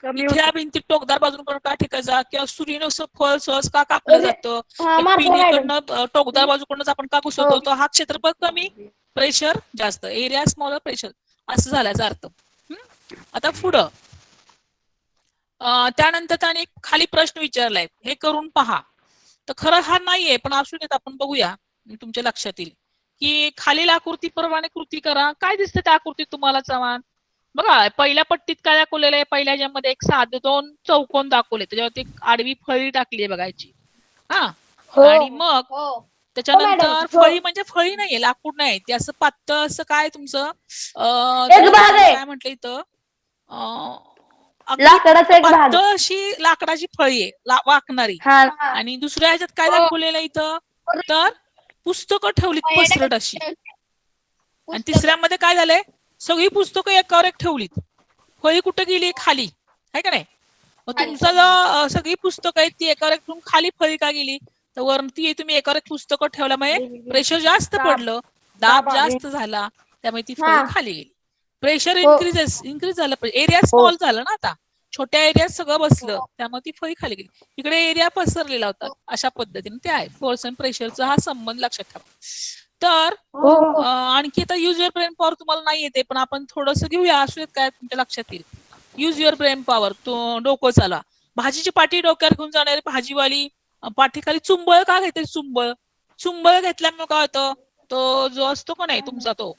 कमी इथे या होतं. भिंतीत टोकदार बाजूकडून का ठेकायचा किंवा सुरीनं फळ सहज का कापलं जातं, मार्क मॅडम. पिनीकडनं टोकदार बाजूकडूनच आपण का घुसवतो, तर हा क्षेत्रफळ कमी प्रेशर जास्त, एरिया स्मॉलर प्रेशर असं झाल्याचा अर्थ. आता पुढं त्यानंतर त्याने खाली प्रश्न विचारलाय, हे करून पहा. तर खरं हा नाहीये, पण असू देत, आपण बघूया तुमच्या लक्षात येईल की खालील आकृतीप्रमाणे कृती करा. काय दिसतं त्या आकृतीत तुम्हाला चव्हाण? बघा पहिल्या पट्टीत काय दाखवलेलं आहे, पहिल्या ज्यामध्ये एक साधे 2 चौकोन दाखवले, त्याच्यावरती एक आडवी फळी टाकली आहे बघायची. हा आणि मग त्याच्यानंतर फळी म्हणजे फळी नाहीये, लाकूड नाही, ते असं पातळ असं काय तुमचं काय म्हटलं इथं, अगदी पातळ अशी लाकडाची फळी आहे वाकणारी. आणि दुसऱ्या ह्याच्यात काय दाखवलेलं इथं, तर पुस्तकं ठेवलीत पसरट अशी. आणि तिसऱ्यामध्ये काय झालंय, सगळी पुस्तकं एकावर एक ठेवलीत, फळी कुठं गेली, खाली, आहे का नाही. मग तुमचा जो सगळी पुस्तकं आहेत ती एकावर एक ठेवून खाली फळी का गेली, तर वरती तुम्ही एकावर एक पुस्तकं ठेवल्यामुळे प्रेशर जास्त पडलं, दाब जास्त झाला, त्यामुळे ती फळी खाली गेली. प्रेशर इन्क्रीज झालं, एरिया स्मॉल झाला ना, आता छोट्या एरियात सगळं बसलं, त्यामुळे ती फळी खाली गेली. इकडे एरिया पसरलेला होता. अशा पद्धतीने ते आहे, फोर्स अँड प्रेशरचा हा संबंध लक्षात ठेवा. तर आणखी आता युज युअर ब्रेन पॉवर तुम्हाला नाही येते, पण आपण थोडंसं घेऊया, असू काय तुमच्या लक्षात येईल. युज युअर ब्रेन पॉवर, तो डोकं चालवा. भाजीची पाठी डोक्यावर घेऊन जाणारी भाजीवाली पाठीखाली चुंबळ का घेते, चुंबळ घेतल्यामुळे काय होतं, तो जो असतो का नाही तुमचा, तो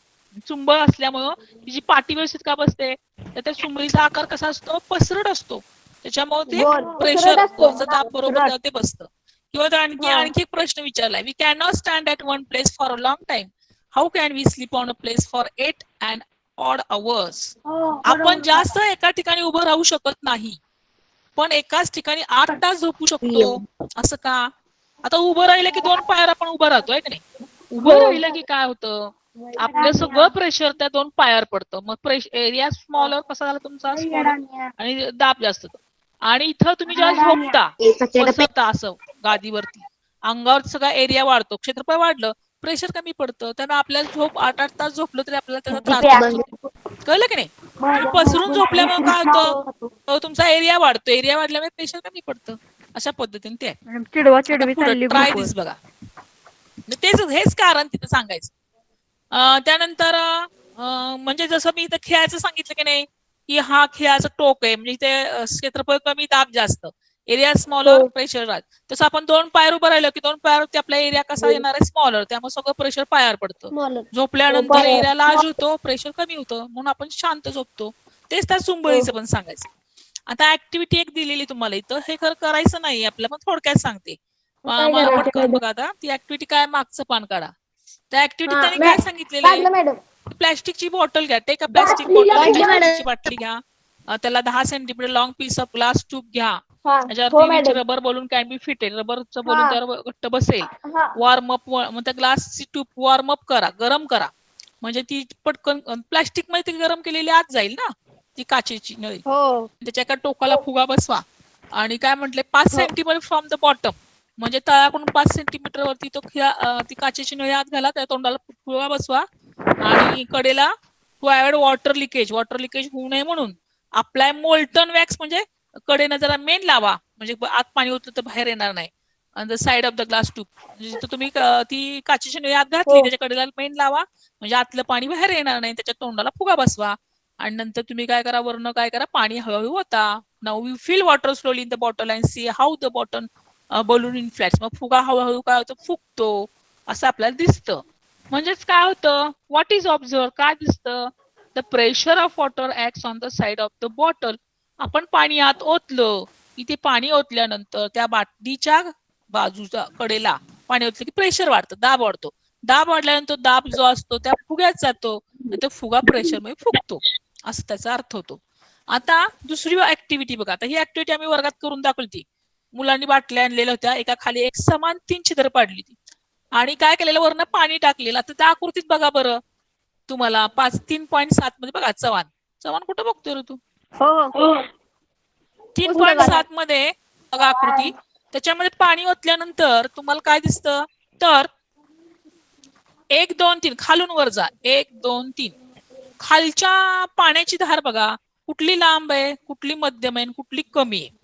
चुंबळ असल्यामुळं तिची पाठी व्यवस्थित का बसते, तर त्या चुंबळीचा आकार कसा असतो, पसरट असतो, त्याच्यामुळे ते प्रेशर दाब बरोबर ते बसतं. किंवा आणखी एक प्रश्न विचारलाय, we can not stand at one place for a long time, how can we sleep on a place for 8 and odd hours. आपण जास्त एका ठिकाणी उभं राहू शकत नाही, पण एकाच ठिकाणी 8 तास झोपू शकतो, असं का? आता उभं राहिलं की 2 पायावर आपण उभं राहतोय की नाही, उभं राहिलं की काय होतं, आपलं सगळं प्रेशर त्या 2 पायावर पडतं, मग एरिया स्मॉलर कसा झाला तुमचा, स्मॉलर, आणि दाब जास्त. आणि इथं तुम्ही जेव्हा झोपता, बसता असं गादीवरती, अंगावर सगळा एरिया वाढतो, क्षेत्रफळ वाढलं, प्रेशर कमी पडतं, त्यामुळे आपल्याला झोप 8-8 तास झोपलं तरी आपल्याला त्याचा त्रास होत नाही. कळलं की नाही. तुम्ही पसरून झोपल्यामुळे काय होतं, तुमचा एरिया वाढतो, एरिया वाढल्यामुळे प्रेशर कमी पडतं. अशा पद्धतीने ते आहे. चिडवा आता चिडवी पुढे चालली ट्राय ग्रुपवर. दिस बघा, हेच कारण तिथं सांगायचं. त्यानंतर म्हणजे जसं मी इथं खेळायचं सांगितलं की नाही, की हा खेळाचं टोक आहे, म्हणजे इथे क्षेत्रफळ कमी, दाब जास्त, एरिया स्मॉलर, प्रेशर राहत. तसं आपण 2 पायावर उभं राहिलं की 2 पायावरती आपला एरिया कसा येणार आहे, स्मॉलर, त्यामुळे सगळं प्रेशर पायावर पडतं. झोपल्यानंतर एरिया लार्ज होतो, प्रेशर कमी होतं, म्हणून आपण शांत झोपतो. तेच त्या चुंबळीचं पण सांगायचं. आता ऍक्टिव्हिटी एक दिलेली तुम्हाला इथं, हे खरं करायचं नाही आपल्याला, पण थोडक्यात सांगते. पटकन बघा आता ती ऍक्टिव्हिटी काय, मागचं पान काढा. त्या ऍक्टिव्हिटीत त्यांनी काय सांगितलेलं आहे, प्लॅस्टिकची बॉटल घ्या, टेक अ प्लॅस्टिक बॉटल, प्लॅस्टिकची बाटली घ्या, त्याला 10 centimetre long piece of glass tube घ्या, त्याच्यावरती which rubber balloon can be fitted, रबरचं बलून त्यावर घट्ट बसेल, वॉर्म अप, मग त्या ग्लासची ट्यूब वॉर्म अप करा, गरम करा, म्हणजे ती पटकन प्लॅस्टिक मध्ये गरम केलेली आत जाईल ना, ती काचेची नळी, त्याच्या एका टोकाला फुगा बसवा, आणि काय म्हटले 5 सेंटीमीटर फ्रॉम द बॉटम, म्हणजे तळाकडून 5 सेंटीमीटर वरती तो ती काचेची नळी आत घाला, त्या तोंडाला फुगा बसवा, आणि कडेला टू अवॉइड वॉटर लिकेज होऊ नये म्हणून अप्लाय मोल्टन वॅक्स, म्हणजे कडेनं जरा मेन लावा, म्हणजे आत पाणी होतं तर बाहेर येणार नाही, on the side of the glass tube, म्हणजे तुम्ही ती काचेची नळी आत घातली, त्याच्या कडेला मेन लावा, म्हणजे आतलं पाणी बाहेर येणार नाही, त्याच्या तोंडाला फुगा बसवा, आणि नंतर तुम्ही काय करा, वरनं काय करा, पाणी हळूहळू होता. Now you fill water slowly in the bottle and see how the bottle balloon inflates, मग फुगा हळूहळू काय होतं, फुगतो, असं आपल्याला दिसतं. म्हणजेच काय होतं, व्हॉट इज ऑब्झर्व, काय दिसतं, the pressure of water acts on the side of the bottle. आपण पाणी आत ओतलं, इथे पाणी ओतल्यानंतर त्या बाटलीच्या बाजूच्या कडेला पाणी ओतलं की प्रेशर वाढतं, दाब वाढतो, दाब वाढल्यानंतर दाब जो असतो त्या फुग्यात जातो, आणि तो फुगा प्रेशरमुळे फुगतो, असं त्याचा अर्थ होतो. आता दुसरी ऍक्टिव्हिटी बघा, आता ही ऍक्टिव्हिटी आम्ही वर्गात करून दाखवली, मुलांनी बाटल्या आणलेल्या होत्या, एका खाली एक समान 3 छिद्र पाडली ती, आणि काय केलेलं, वरनं पाणी टाकलेलं. आता त्या आकृतीत बघा बरं, तुम्हाला 3.7 मध्ये बघा, चव्हाण कुठं बघतोय रे तू, 3.7 मध्ये बघा आकृती, त्याच्यामध्ये पाणी ओतल्यानंतर तुम्हाला काय दिसतं, तर 1 2 3 खालून वर जा, 1 2 3, खालच्या पाण्याची धार बघा, कुठली लांब आहे, कुठली मध्यम आहे, कुठली कमी आहे,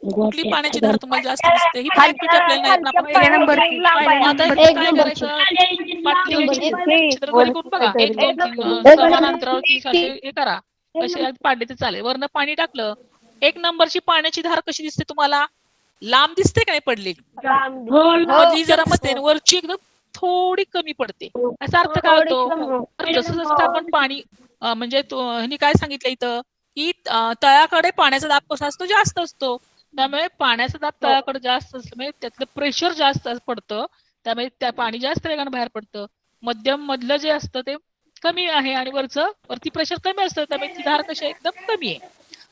कुठली पाण्याची धार तुम्हाला जास्त दिसते, ही पण ऍक्टिव्हिटी आपल्याला नाही, पण आपण पहिल्या नंबरची आता इथं काय करायचं, बाटली घ्यायची, छिद्र खाली करून बघा, 1 2 3 समान अंतरावरती असे हे करा, कसे पाडले तर चालेल. वरनं पाणी टाकलं, 1 नंबरची पाण्याची धार कशी दिसते तुम्हाला, लांब दिसते का नाही पडलेली, मधली जरा मध्ये, वरची एकदम थोडी कमी पडते. याचा अर्थ काय होतो, तर जसं जसं आपण पाणी म्हणजे ह्यांनी काय सांगितलं इथं की तळाकडे पाण्याचा दाब कसा असतो, जास्त असतो. त्यामुळे पाण्याचा दाब तळाकडे जास्त असल्यामुळे त्यातलं प्रेशर जास्त पडतं, त्यामुळे त्या पाणी जास्त वेगाने बाहेर पडतं. मध्यम मधलं जे असतं ते कमी आहे आणि वरती प्रेशर कमी असतं, त्यामुळे ती धार कशी एकदम कमी आहे.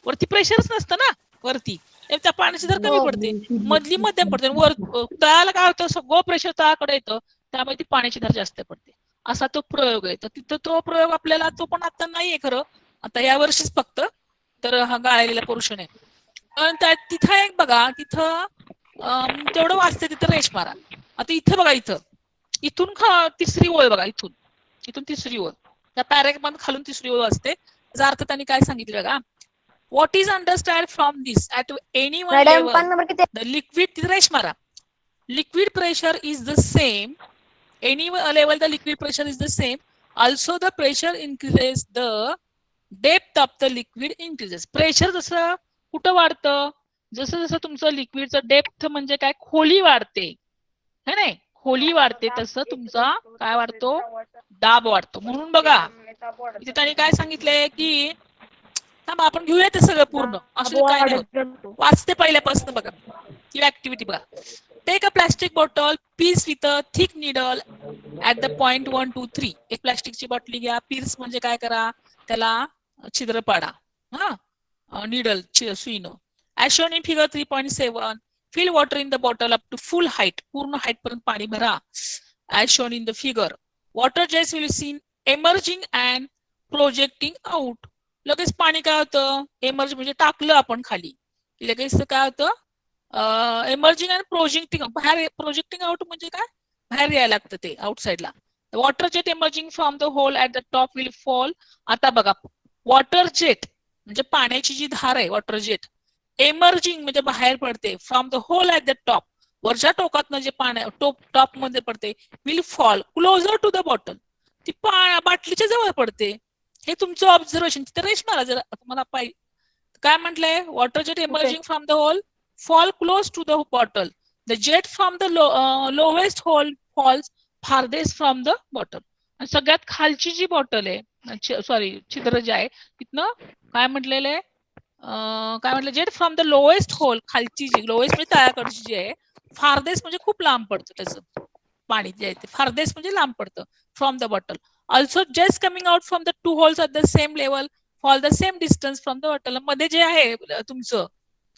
वरती प्रेशरच नसतं ना वरती, त्या पाण्याची धार कमी पडते, मधली मध्यम पडते. वर तळाला काय होतं, सगळं प्रेशर तळाकडे येतं, त्यामुळे ती पाण्याची धार जास्त पडते. असा तो प्रयोग आहे. तर तिथं तो प्रयोग आपल्याला, तो पण आता नाहीये खरं, आता या वर्षीच फक्त, तर हा गाळलेला पोर्शन आहे. पण तिथं एक बघा, तिथं तेवढं वाचते तिथं रेश मारा. आता इथं बघा, इथून तिसरी ओळ बघा, इथून तिसरी ओळ, त्या पॅरेग्राफ खालून तिसरी ओळ असते. त्याचा अर्थ त्यांनी काय सांगितलं बघा, what is understand from this at any one level the liquid, तिथं रेश मारा, liquid pressure is the same, any level the liquid pressure is the same, also the pressure increases, the depth of the liquid increases. Pressure जसं कुठं वाढतं, जसं जसं तुमचं लिक्विडचं depth म्हणजे काय, खोली वाढते है नाही, खोली वाढते तसं तुमचा काय वाढतो, दाब वाढतो. म्हणून बघा इथे त्यांनी काय सांगितलंय की, आपण घेऊया ते सगळं पूर्ण, असं काय नाही होत, वाचते पहिल्यापासून बघा ती ऍक्टिव्हिटी बघा. Take a plastic bottle, pierce with a thick needle at the point 1 2 3. एक प्लास्टिकची बॉटली घ्या, पीस म्हणजे काय करा, त्याला छिद्र पाडा, निडल सुईनं. As shown in figure 3.7, fill water in the bottle up to full height, पूर्ण हाईट पर्यंत पाणी भरा. As shown in the figure, water jets will seen emerging and projecting out. लगेच पाणी काय होतं, एमर्ज म्हणजे टाकलं आपण खाली, लगेच काय होतं, एमर्जिंग अँड प्रोजेक्टिंग, बाहेर, प्रोजेक्टिंग आउट म्हणजे काय, बाहेर यायला लागतं ते आउटसाइडला. Water jet emerging from the hole at the top will fall. आता बघा, वॉटर जेट म्हणजे पाण्याची जी धार आहे, वॉटर जेट एमर्जिंग म्हणजे बाहेर पडते, from the hole at the top, वरच्या टोकातनं जे पाणी टॉप मध्ये पडते, will fall closer to the bottle, ती बाटलीच्या जवळ पडते. हे तुमचं ऑब्झर्वेशन, तिथे रेश मारा जरा, तुम्हाला पाहिजे काय म्हटलंय, water jet emerging from the hole fall close to the bottle, the jet from the lowest hole falls farthest from the bottle. आणि सगळ्यात खालची जी बॉटल आहे, सॉरी छिद्र जे आहे, तिथनं काय म्हटलेलं आहे, काय म्हटलं, jet from the lowest hole, खालची जी, लोएस्ट म्हणजे तळाकडची जी आहे, फारदेस्ट म्हणजे खूप लांब पडतं त्याचं पाणी जे आहे ते, फारदेस्ट म्हणजे लांब पडतं फ्रॉम द बॉटल. ऑल्सो जेट्स coming out from the 2 holes at the same level fall the same distance from the bottle. मध्ये जे आहे तुमचं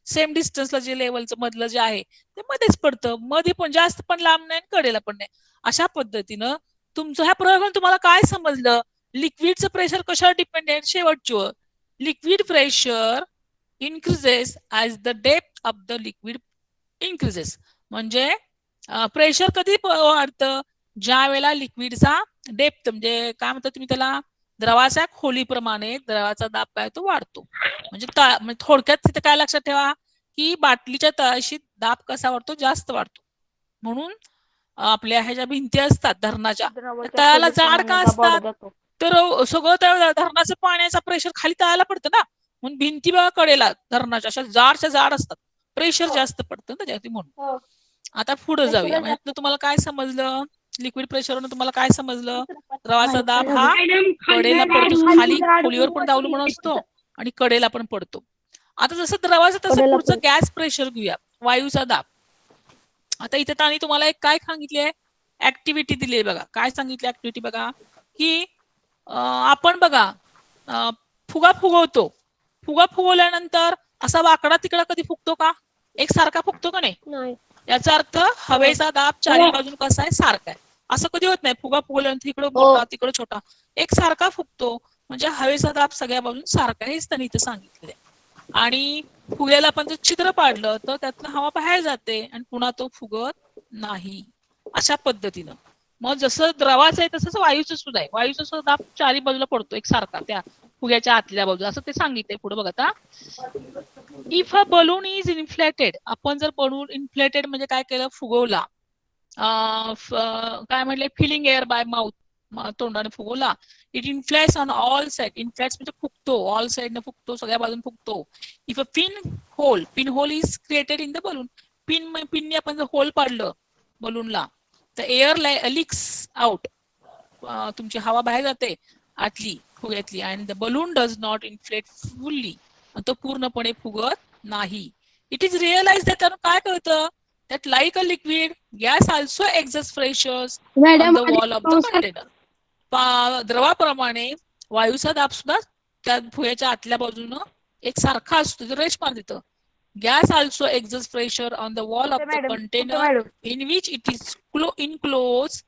सेम डिस्टन्सला जे लेवलचं मधलं जे आहे ते मध्येच पडतं, मध्ये पण जास्त पण लांब नाही, कडेला पण नाही. अशा पद्धतीनं तुमचं ह्या प्रयोगाने तुम्हाला काय समजलं, लिक्विडचं प्रेशर कशावर डिपेंडेंट, शेवटचं, liquid pressure increases as the depth of the liquid increases. म्हणजे प्रेशर कधी वाढतं, ज्या वेळेला लिक्विडचा डेप्थ म्हणजे काय म्हणतात तुम्ही त्याला, द्रवाच्या खोलीप्रमाणे द्रवाचा दाब काय तो वाढतो. म्हणजे थोडक्यात तिथे काय लक्षात ठेवा की बाटलीच्या तळाशी दाब कसा वाढतो, जास्त वाढतो. म्हणून आपल्या ह्या ज्या भिंती असतात धरणाच्या, तळाला जाड का असतात, तर सगळं त्या धरणाचं पाण्याचा प्रेशर खाली तळाला पडतं ना, म्हणून भिंती बघा कडेला धरणाच्या अशा जाडच्या जाड असतात, प्रेशर जास्त पडतं ना त्यात. म्हणून आता पुढे जाऊया, म्हणजे तुम्हाला काय समजलं, लिक्विड प्रेशरवरून तुम्हाला काय समजलं, द्रवाचा दाब हा कडेला पडतो, खाली खोलीवर पण अवलंबून असतो आणि कडेला पण पडतो. आता जसं द्रवाचं तसं पुढचं गॅस प्रेशर घेऊया, वायूचा दाब. आता इथे त्यांनी तुम्हाला एक काय सांगितली आहे, ऍक्टिव्हिटी दिली आहे बघा, काय सांगितली ऍक्टिव्हिटी बघा, की आपण बघा फुगा फुगवतो, फुगा फुगवल्यानंतर असा वाकडा तिकडा कधी फुगतो का, एक सारखा फुगतो का नाही, याचा अर्थ हवेचा दाब चारी बाजून कसा आहे, सारखा आहे. असं कधी होत नाही, फुगा फुगवल्यानंतर इकडं मोठा तिकडं छोटा, एक सारखा फुगतो, म्हणजे हवेचा दाब सगळ्या बाजून सारखा, हेच त्यांनी इथं सांगितले. आणि फुग्याला आपण जर छिद्र पाडलं तर त्यातनं हवा बाहेर जाते आणि पुन्हा तो फुगत नाही, अशा पद्धतीनं. मग जसं द्रवाचं आहे तसंच वायूचं सुद्धा आहे, वायूचा सुद्धा दाब चारी बाजूला पडतो एक सारखा, त्या फुग्याच्या आतल्या बाजूला, असं ते सांगितलंय पुढे बघा आता. If a balloon is inflated, आपण जर बलून इन्फ्लेटेड म्हणजे काय केलं, फुगवला, काय म्हटले, फिलिंग एअर बाय माउथ, तोंडाने फुगवला. It inflates on all side, inflates म्हणजे फुगतो, ऑल साइडने फुगतो, सगळ्या बाजून फुगतो. If a pin hole is created in the balloon, पिनने आपण जर होल पाडलं बलूनला, तर एअर लिक्स आउट, तुमची हवा बाहेर जाते आतली फुग्यातली, and the balloon does not inflate fully, तो पूर्णपणे फुगत नाही. इट इज रिअलाइज दॅट, काय कळतं, that like a liquid, gas also exerts pressures on the wall of the container. द्रवाप्रमाणे वायूचा दाब सुद्धा त्या फुग्याच्या आतल्या बाजूनं एक सारखा असतो, रेश मार देतं. Gas also exerts pressure on the wall of the container in which it is enclosed.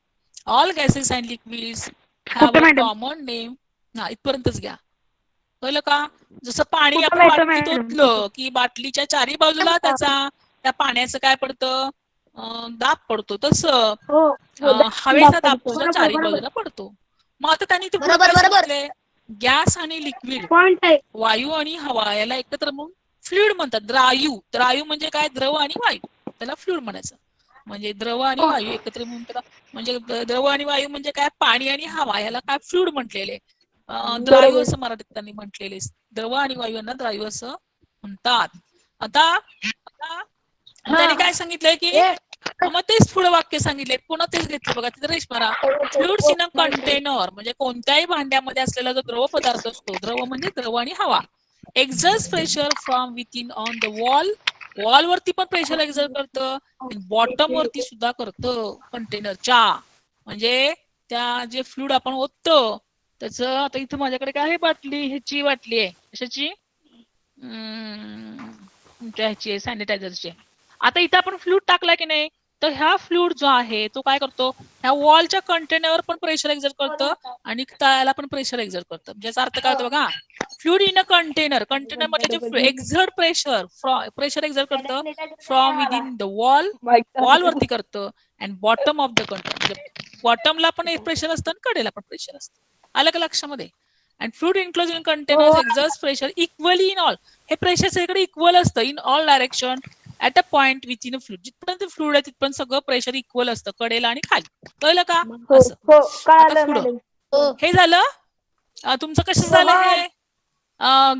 All gases and liquids have a common name. ना इथपर्यंतच घ्या, कळलं का? जसं पाणी आपण बाटलीत ओतलं की बाटलीच्या चारी बाजूला त्या पाण्याचं काय पडतं, दाब पडतो, तसं हवेचा दाब सुद्धा चारी बाजूला पडतो. मग आता त्यांनी ते सांगितले, गॅस आणि लिक्विड, वायू आणि हवा याला एकत्र म्हणून फ्लुइड म्हणतात. द्रायू म्हणजे काय, द्रव आणि वायू, त्याला फ्लुइड म्हणायचं. म्हणजे द्रव आणि वायू एकत्र म्हणून त्याला, म्हणजे द्रव आणि वायू म्हणजे काय, पाणी आणि हवा याला काय फ्लुइड म्हटलेले, द्रायू असं मराठीत त्यांनी म्हटलेले. द्रव आणि वायू यांना द्रायू असं म्हणतात. आता त्याने काय सांगितलंय की, मग तेच पुढे वाक्य सांगितले, पुन्हा तेच घेतले बघा, तिथे रेश मारा. फ्लुइड्स इन अ कंटेनर, म्हणजे कोणत्याही भांड्यामध्ये असलेला जो द्रव पदार्थ असतो, द्रव म्हणजे द्रव आणि हवा, एक्झर्ट्स pressure from within on the wall, wall वरती पण प्रेशर एक्झर्ट करतं, बॉटम वरती सुद्धा करतं कंटेनरच्या. म्हणजे त्या जे फ्लुइड आपण ओततो त्याचं, आता इथं माझ्याकडे काय आहे, बाटली, ह्याची बाटली आहे, कशाची, तुमच्या ह्याची आहे, सॅनिटायझरची. आता इथं आपण फ्लुइड टाकला की नाही, तर ह्या फ्लुइड जो आहे तो काय करतो, ह्या वॉलच्या कंटेनरवर पण प्रेशर एक्झर्ट करतं आणि तळाला पण प्रेशर एक्झर्ट करतं. ज्याचा अर्थ काय होतो बघा, fluid in a container, container मध्ये एक्झर्ट प्रेशर एक्झर्ट करतं from within the wall, wall वरती करतं, and bottom of the container, म्हणजे बॉटमला पण प्रेशर असतं आणि कडेला पण प्रेशर असतं. आलं का लक्षामध्ये? And fluid enclose in containers एक्झर्ट्स pressure equally in all, हे प्रेशर सगळीकडे इक्वल असतं, in all direction at a point with in a fluid, जिथपर्यंत फ्लुइड आहे तिथपर्यंत सगळं प्रेशर इक्वल असतं, कडेला आणि खाली. कळलं का? असं. आता पुढं हे झालं तुमचं, कसं झालं हे,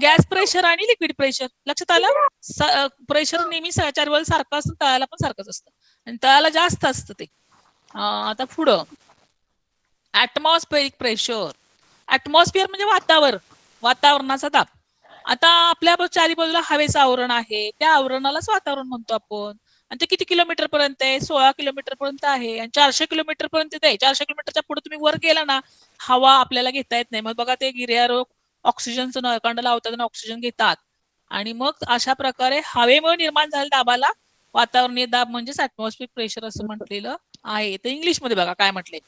गॅस प्रेशर आणि लिक्विड प्रेशर. लक्षात आलं? प्रेशर नेहमी चारी बाजूला सारखं असतं, तळाला पण सारखंच असतं, आणि तळाला जास्त असतं ते. आता पुढं ऍटमॉस्फेरिक प्रेशर. ऍटमॉस्फिअर म्हणजे वातावरणाचा दाब. आता आपल्या चारी बाजूला हवेचं आवरण आहे, त्या आवरणालाच वातावरण म्हणतो आपण. आणि ते किती किलोमीटर पर्यंत आहे, 16 किलोमीटर पर्यंत आहे, आणि 400 किलोमीटर पर्यंत आहे. 400 किलोमीटरच्या पुढे तुम्ही वर गेला ना, हवा आपल्याला घेता येत नाही. मग बघा ते गिर्यारोग ऑक्सिजनचं नळकांड लावतात आणि ऑक्सिजन घेतात, आणि मग अशा प्रकारे हवेमुळे निर्माण झालेल्या दाबाला वातावरणीय दाब म्हणजेच ऍटमॉस्फिअरिक प्रेशर असं म्हटलेलं आहे. तर इंग्लिशमध्ये बघा काय म्हटले,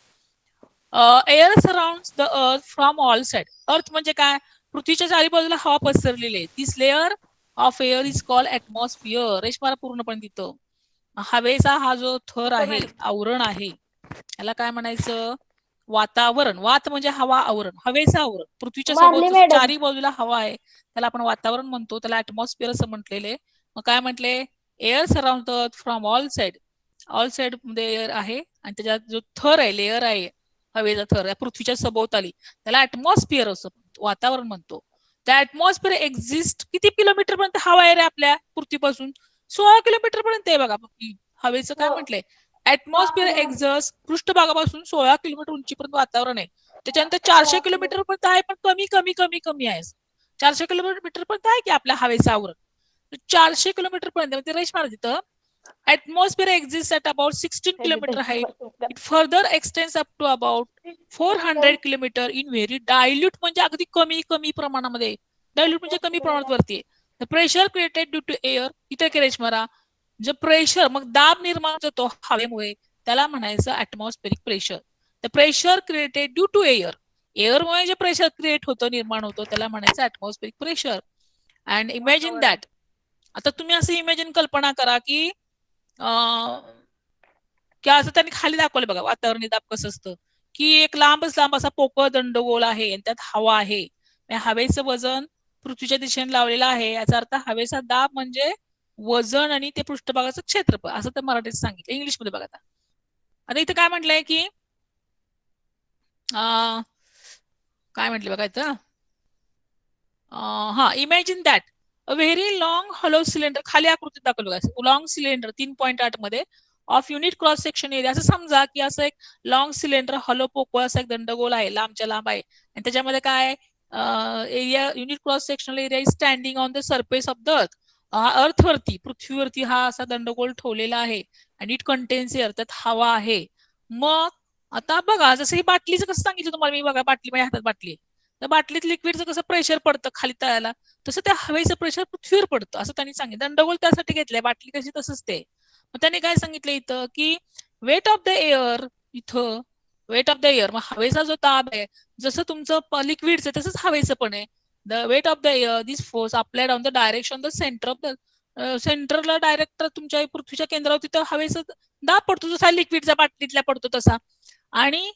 air surrounds the earth from all side. Earth म्हणजे काय, पृथ्वीच्या चारी बाजूला हवा पसरलेली आहे. This layer of air is called atmosphere. रेशमाला पूर्णपणे तिथं हवेचा हा जो थर आहे, आवरण आहे, त्याला काय म्हणायचं, वातावरण. वात म्हणजे हवा, आवरण, हवेचं आवरण. पृथ्वीच्या सभोवती चारी बाजूला हवा आहे, त्याला आपण वातावरण म्हणतो, त्याला ऍटमॉस्फिअर असं म्हटलेले. मग काय म्हटले, air surround the earth from all side. All side मध्ये एअर आहे, आणि त्याच्यात जो थर आहे, लेअर आहे, हवेचा थर आहे पृथ्वीच्या सभोवताली, त्याला ऍटमॉस्फिअर असं वातावरण म्हणतो. त्या ऍटमॉस्फिअर एक्झिस्ट किती किलोमीटर पर्यंत हवा आहे रे आपल्या पृथ्वीपासून, 16 किलोमीटर पर्यंत आहे बघा. हवेचं काय म्हटलंय, ऍटमॉस्फिअर एक्झर्ट्स, पृष्ठभागापासून 16 किलोमीटर उंचीपर्यंत वातावरण आहे. त्याच्यानंतर 400 किलोमीटर पर्यंत आहे, पण कमी कमी कमी कमी आहे. 400 किलोमीटर पर्यंत आहे की आपल्या हवेचं आवरण. 400 किलोमीटर पर्यंत रेश मार तिथं, atmosphere exists at about 16 kilometer height. It further extends up to about 400 kilometer in very dilute, म्हणजे अगदी कमी कमी प्रमाणामध्ये. डायल्यूट म्हणजे कमी प्रमाणात वरती आहे. The pressure created due to air, इथे केरेश मारा, जे प्रेशर, मग दाब निर्माण होतो हवेमुळे, त्याला म्हणायचं atmospheric pressure. The pressure created due to air, एअरमुळे जे प्रेशर क्रिएट होतं, निर्माण होतं, त्याला म्हणायचं atmospheric pressure. And imagine that, आता तुम्ही असं इमॅजिन, कल्पना करा की असं त्यांनी खाली दाखवलं बघा, वातावरणीय दाब कसं असतं, की एक लांब असा पोकळ दंडगोल आहे, आणि त्यात हवा आहे. हवेचं वजन पृथ्वीच्या दिशेने लावलेलं आहे, याचा अर्थ हवेचा दाब म्हणजे वजन आणि ते पृष्ठभागाचं क्षेत्रफळ, असं तर मराठीत सांगितलं. इंग्लिशमध्ये बघा आता इथं काय म्हटलंय की काय म्हटलं बघा इथं, हा, imagine that a very long hollow cylinder, खाली आकृतीत दाखवलं बघा, लॉंग सिलेंडर 3.8 मध्ये of unit cross section area, असं समजा की असं एक लॉंग सिलेंडर हॉलो पोकळ असा एक दंडगोल आहे, लांबच्या लांब आहे, आणि त्याच्यामध्ये काय area unit cross sectional area is standing on the surface of the earth, अर्थवरती पृथ्वीवरती हा असा दंडगोल ठेवलेला आहे, आणि इट कंटेन्स एअर, त्यात हवा आहे. मग आता बघा, जसं ही बाटलीचं कसं सांगितलं तुम्हाला मी, बघा बाटली माझ्या हातात बाटली, त्या बाटलीत लिक्विडचं कसं प्रेशर पडतं खाली तळाला, तसं त्या हवेचं प्रेशर पृथ्वीवर पडतं असं त्यांनी सांगितलं. दंडगोल त्यासाठी घेतलंय, बाटली कशी तसंच ते. मग त्यांनी काय सांगितलं इथं की वेट ऑफ द एअर, इथं वेट ऑफ द एअर, मग हवेचा जो दाब आहे जसं तुमचं लिक्विडचं तसंच हवेचं पण आहे. The weight of the air this force applied on the direction the centre of the, सेंटरला डायरेक्ट तुमच्या पृथ्वीच्या केंद्रावर तिथं हवेचा दाब पडतो, जसा लिक्विडचा बाटलीतल्या पडतो तसा. आणि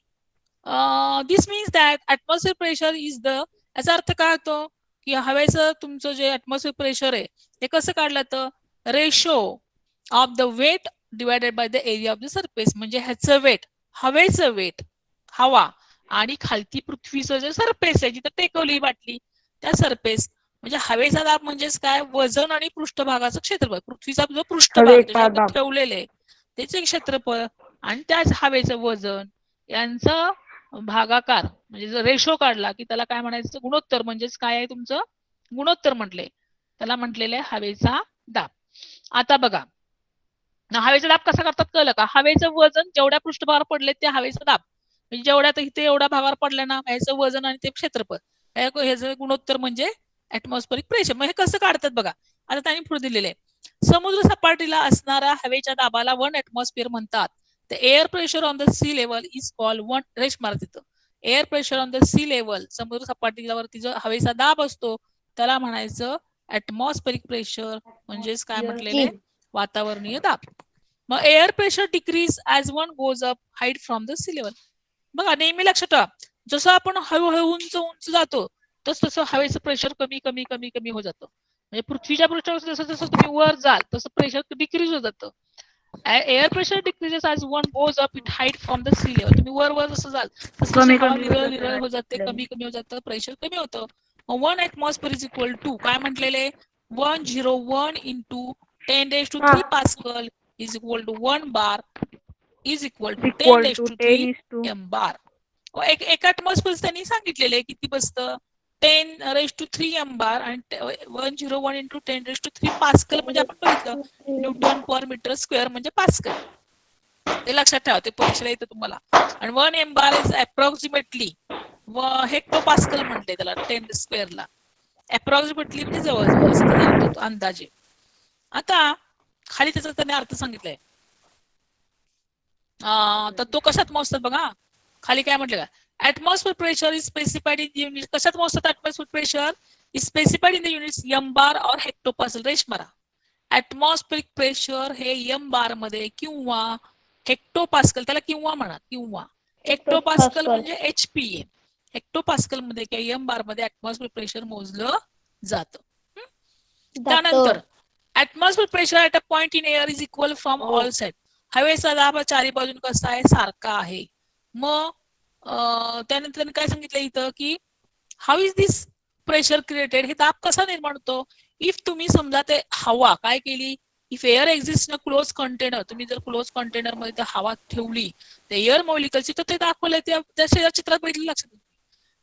this means that atmosphere pressure is the, याचा अर्थ काय होतो की हवेचं तुमचं जे ऍटमॉस्फिअर प्रेशर आहे ते कसं काढलं तर ratio of the weight divided by the area of the surface, म्हणजे ह्याचं वेट, हवेचं वेट, हवा, आणि खालती पृथ्वीचं जे सरफेस आहे जिथं टेकवली बाटली त्या सरफेस, म्हणजे हवेचा दाब म्हणजेच काय, वजन आणि पृष्ठभागाचं क्षेत्रफळ, पृथ्वीचा जो पृष्ठभाग त्याच्यावर ठेवलेले आहे त्याचे क्षेत्रफळ आणि त्याच हवेचं वजन यांचा भागाकार, म्हणजे जर रेशो काढला की त्याला काय म्हणायचं, गुणोत्तर, म्हणजेच काय आहे तुमचं गुणोत्तर म्हटले, त्याला म्हटलेलं आहे हवेचा दाब. आता बघा हवेचा दाब कसा करतात कळलं का, हवेचं वजन जेवढ्या पृष्ठभागावर पडले ते हवेचा दाब, म्हणजे जेवढ्या इथे एवढ्या भागावर पडल्या ना ह्याचं वजन आणि ते क्षेत्रफळ, ह्याचं गुणोत्तर म्हणजे ऍटमॉस्फेरिक प्रेशर. मग हे कसं काढतात बघा, आता त्यांनी पुढे दिलेलं आहे, समुद्र सपाटीला असणाऱ्या हवेच्या दाबाला 1 ऍटमॉस्फिअर म्हणतात. The air pressure on the sea level is called 1, रेश मारा तिथं, air pressure on the sea level, समुद्र सपाटीवरती जो हवेचा दाब असतो त्याला म्हणायचं ऍटमॉस्फेरिक प्रेशर, म्हणजेच काय म्हटलेले वातावरणीय दाब. मग air pressure decrease as one goes up height from the sea level. बघा नेहमी लक्षात ठेवा, जसं आपण हळूहळू उंच उंच जातो तस तसं हवेचं प्रेशर कमी कमी कमी कमी होत जातं, म्हणजे पृथ्वीच्या पृष्ठावर जसं जसं तुम्ही वर जाल तसं प्रेशर डिक्रीज होत जातं. Air pressure decreases as one goes up it height from the sea level, तुम्ही वर वर जसं जाल तसं हवा विरळ विरळ होत जाते, कमी कमी होत जातं, प्रेशर कमी होतं. 1 ऍटमॉस्फिअर इज इक्वल टू काय म्हटलेले 101 into 10⁻³ pascal is equal to 1 bar is equal to 10⁻³ m bar. एक ऍटमॉस्फिअर त्यांनी सांगितलेले किती बसतं 10⁻³ एम बार, आणि 101 इंटू 10⁻³ पास्कल म्हणजे आपण बघितलं न्यूटन पर मीटर स्क्वेअर म्हणजे पास्कल, ते लक्षात ठेवा, ते परीक्षेला येतं तुम्हाला. आणि 1 M bar is approximately hectopascal म्हणते त्याला 10 स्क्वेअरला, अप्रॉक्सिमेटली म्हणजे जवळजवळ असं त्याचा अर्थ होतो, अंदाजे. आता खाली त्याचा त्याने अर्थ सांगितलाय, तर तो कशात मोजतात बघा, खाली काय म्हटलं का atmosphere pressure is specified in unit, कशात मोजतात atmosphere pressure is specified in the units m bar or hectopascal, रेश मारा. ऍटमॉस्फेरिक प्रेशर हे एम बार मध्ये किंवा हेक्टोपास्कल, त्याला किंवा म्हणा, किंवा हेक्टोपास्कल म्हणजे HP, हेक्टोपास्कल मध्ये किंवा एम बार मध्ये ऍटमॉस्फिअर प्रेशर मोजलं जातं. त्यानंतर atmosphere pressure at a point in air is equal from all side, हवेचा दाब चारी बाजून कसा आहे सारखा आहे. मग त्यानंतर काय सांगितलं इथं की how is this pressure created, हे दाब कसा निर्माण होतो, इफ तुम्ही समजा ते हवा काय केली, if air exist in close container, तुम्ही जर क्लोज कंटेनर मध्ये त्या हवा ठेवली ते एअर मॉलिक्युल्स, तर ते दाखवलंय त्या चित्रात बघितलं लक्षात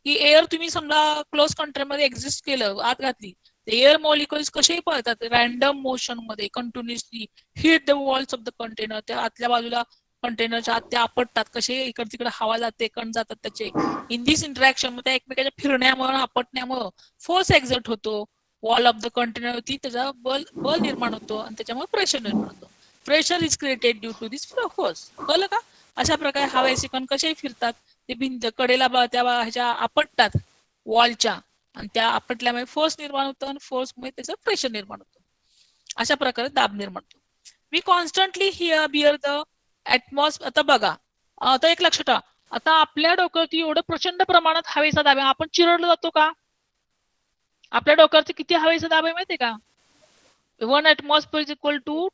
की एअर तुम्ही समजा क्लोज कंटेनर मध्ये एक्झिस्ट केलं, आत घातली, एअर मॉलिक्युल्स कसेही पळतात रॅन्डम मोशन मध्ये continuously hit the walls of the container, त्या आतल्या बाजूला कंटेनरच्या आत ते आपटतात, कसे इकडे तिकडे हवा जाते, कण जातात त्याचे. इन दिस इंटरॅक्शन मध्ये एकमेकाच्या फिरण्यामुळे आपटण्यामुळे फोर्स एक्झर्ट होतो वॉल ऑफ द कंटेनर वरती, त्याचा बल निर्माण होतो आणि त्याच्यामुळे प्रेशर निर्माण होतो. Pressure is created due to this force, कळलं का. अशा प्रकारे हवेचे कण कसे फिरतात, ते भिंत कडेला त्या ह्याच्या आपटतात वॉलच्या, आणि त्या आपटल्यामुळे फोर्स निर्माण होतो आणि फोर्समुळे त्याचं प्रेशर निर्माण होतं. अशा प्रकारे दाब निर्माण होतो. We constantly bear the atmosphere. आता बघा, आता एक लक्षात ठेवा, आता आपल्या डोक्यावरती एवढं प्रचंड प्रमाणात हवेचा दाब, आपण चिरडलो जातो का, आपल्या डोक्यावरती किती हवेचा दाब आहे माहितीये का? 1 atmosphere is equal to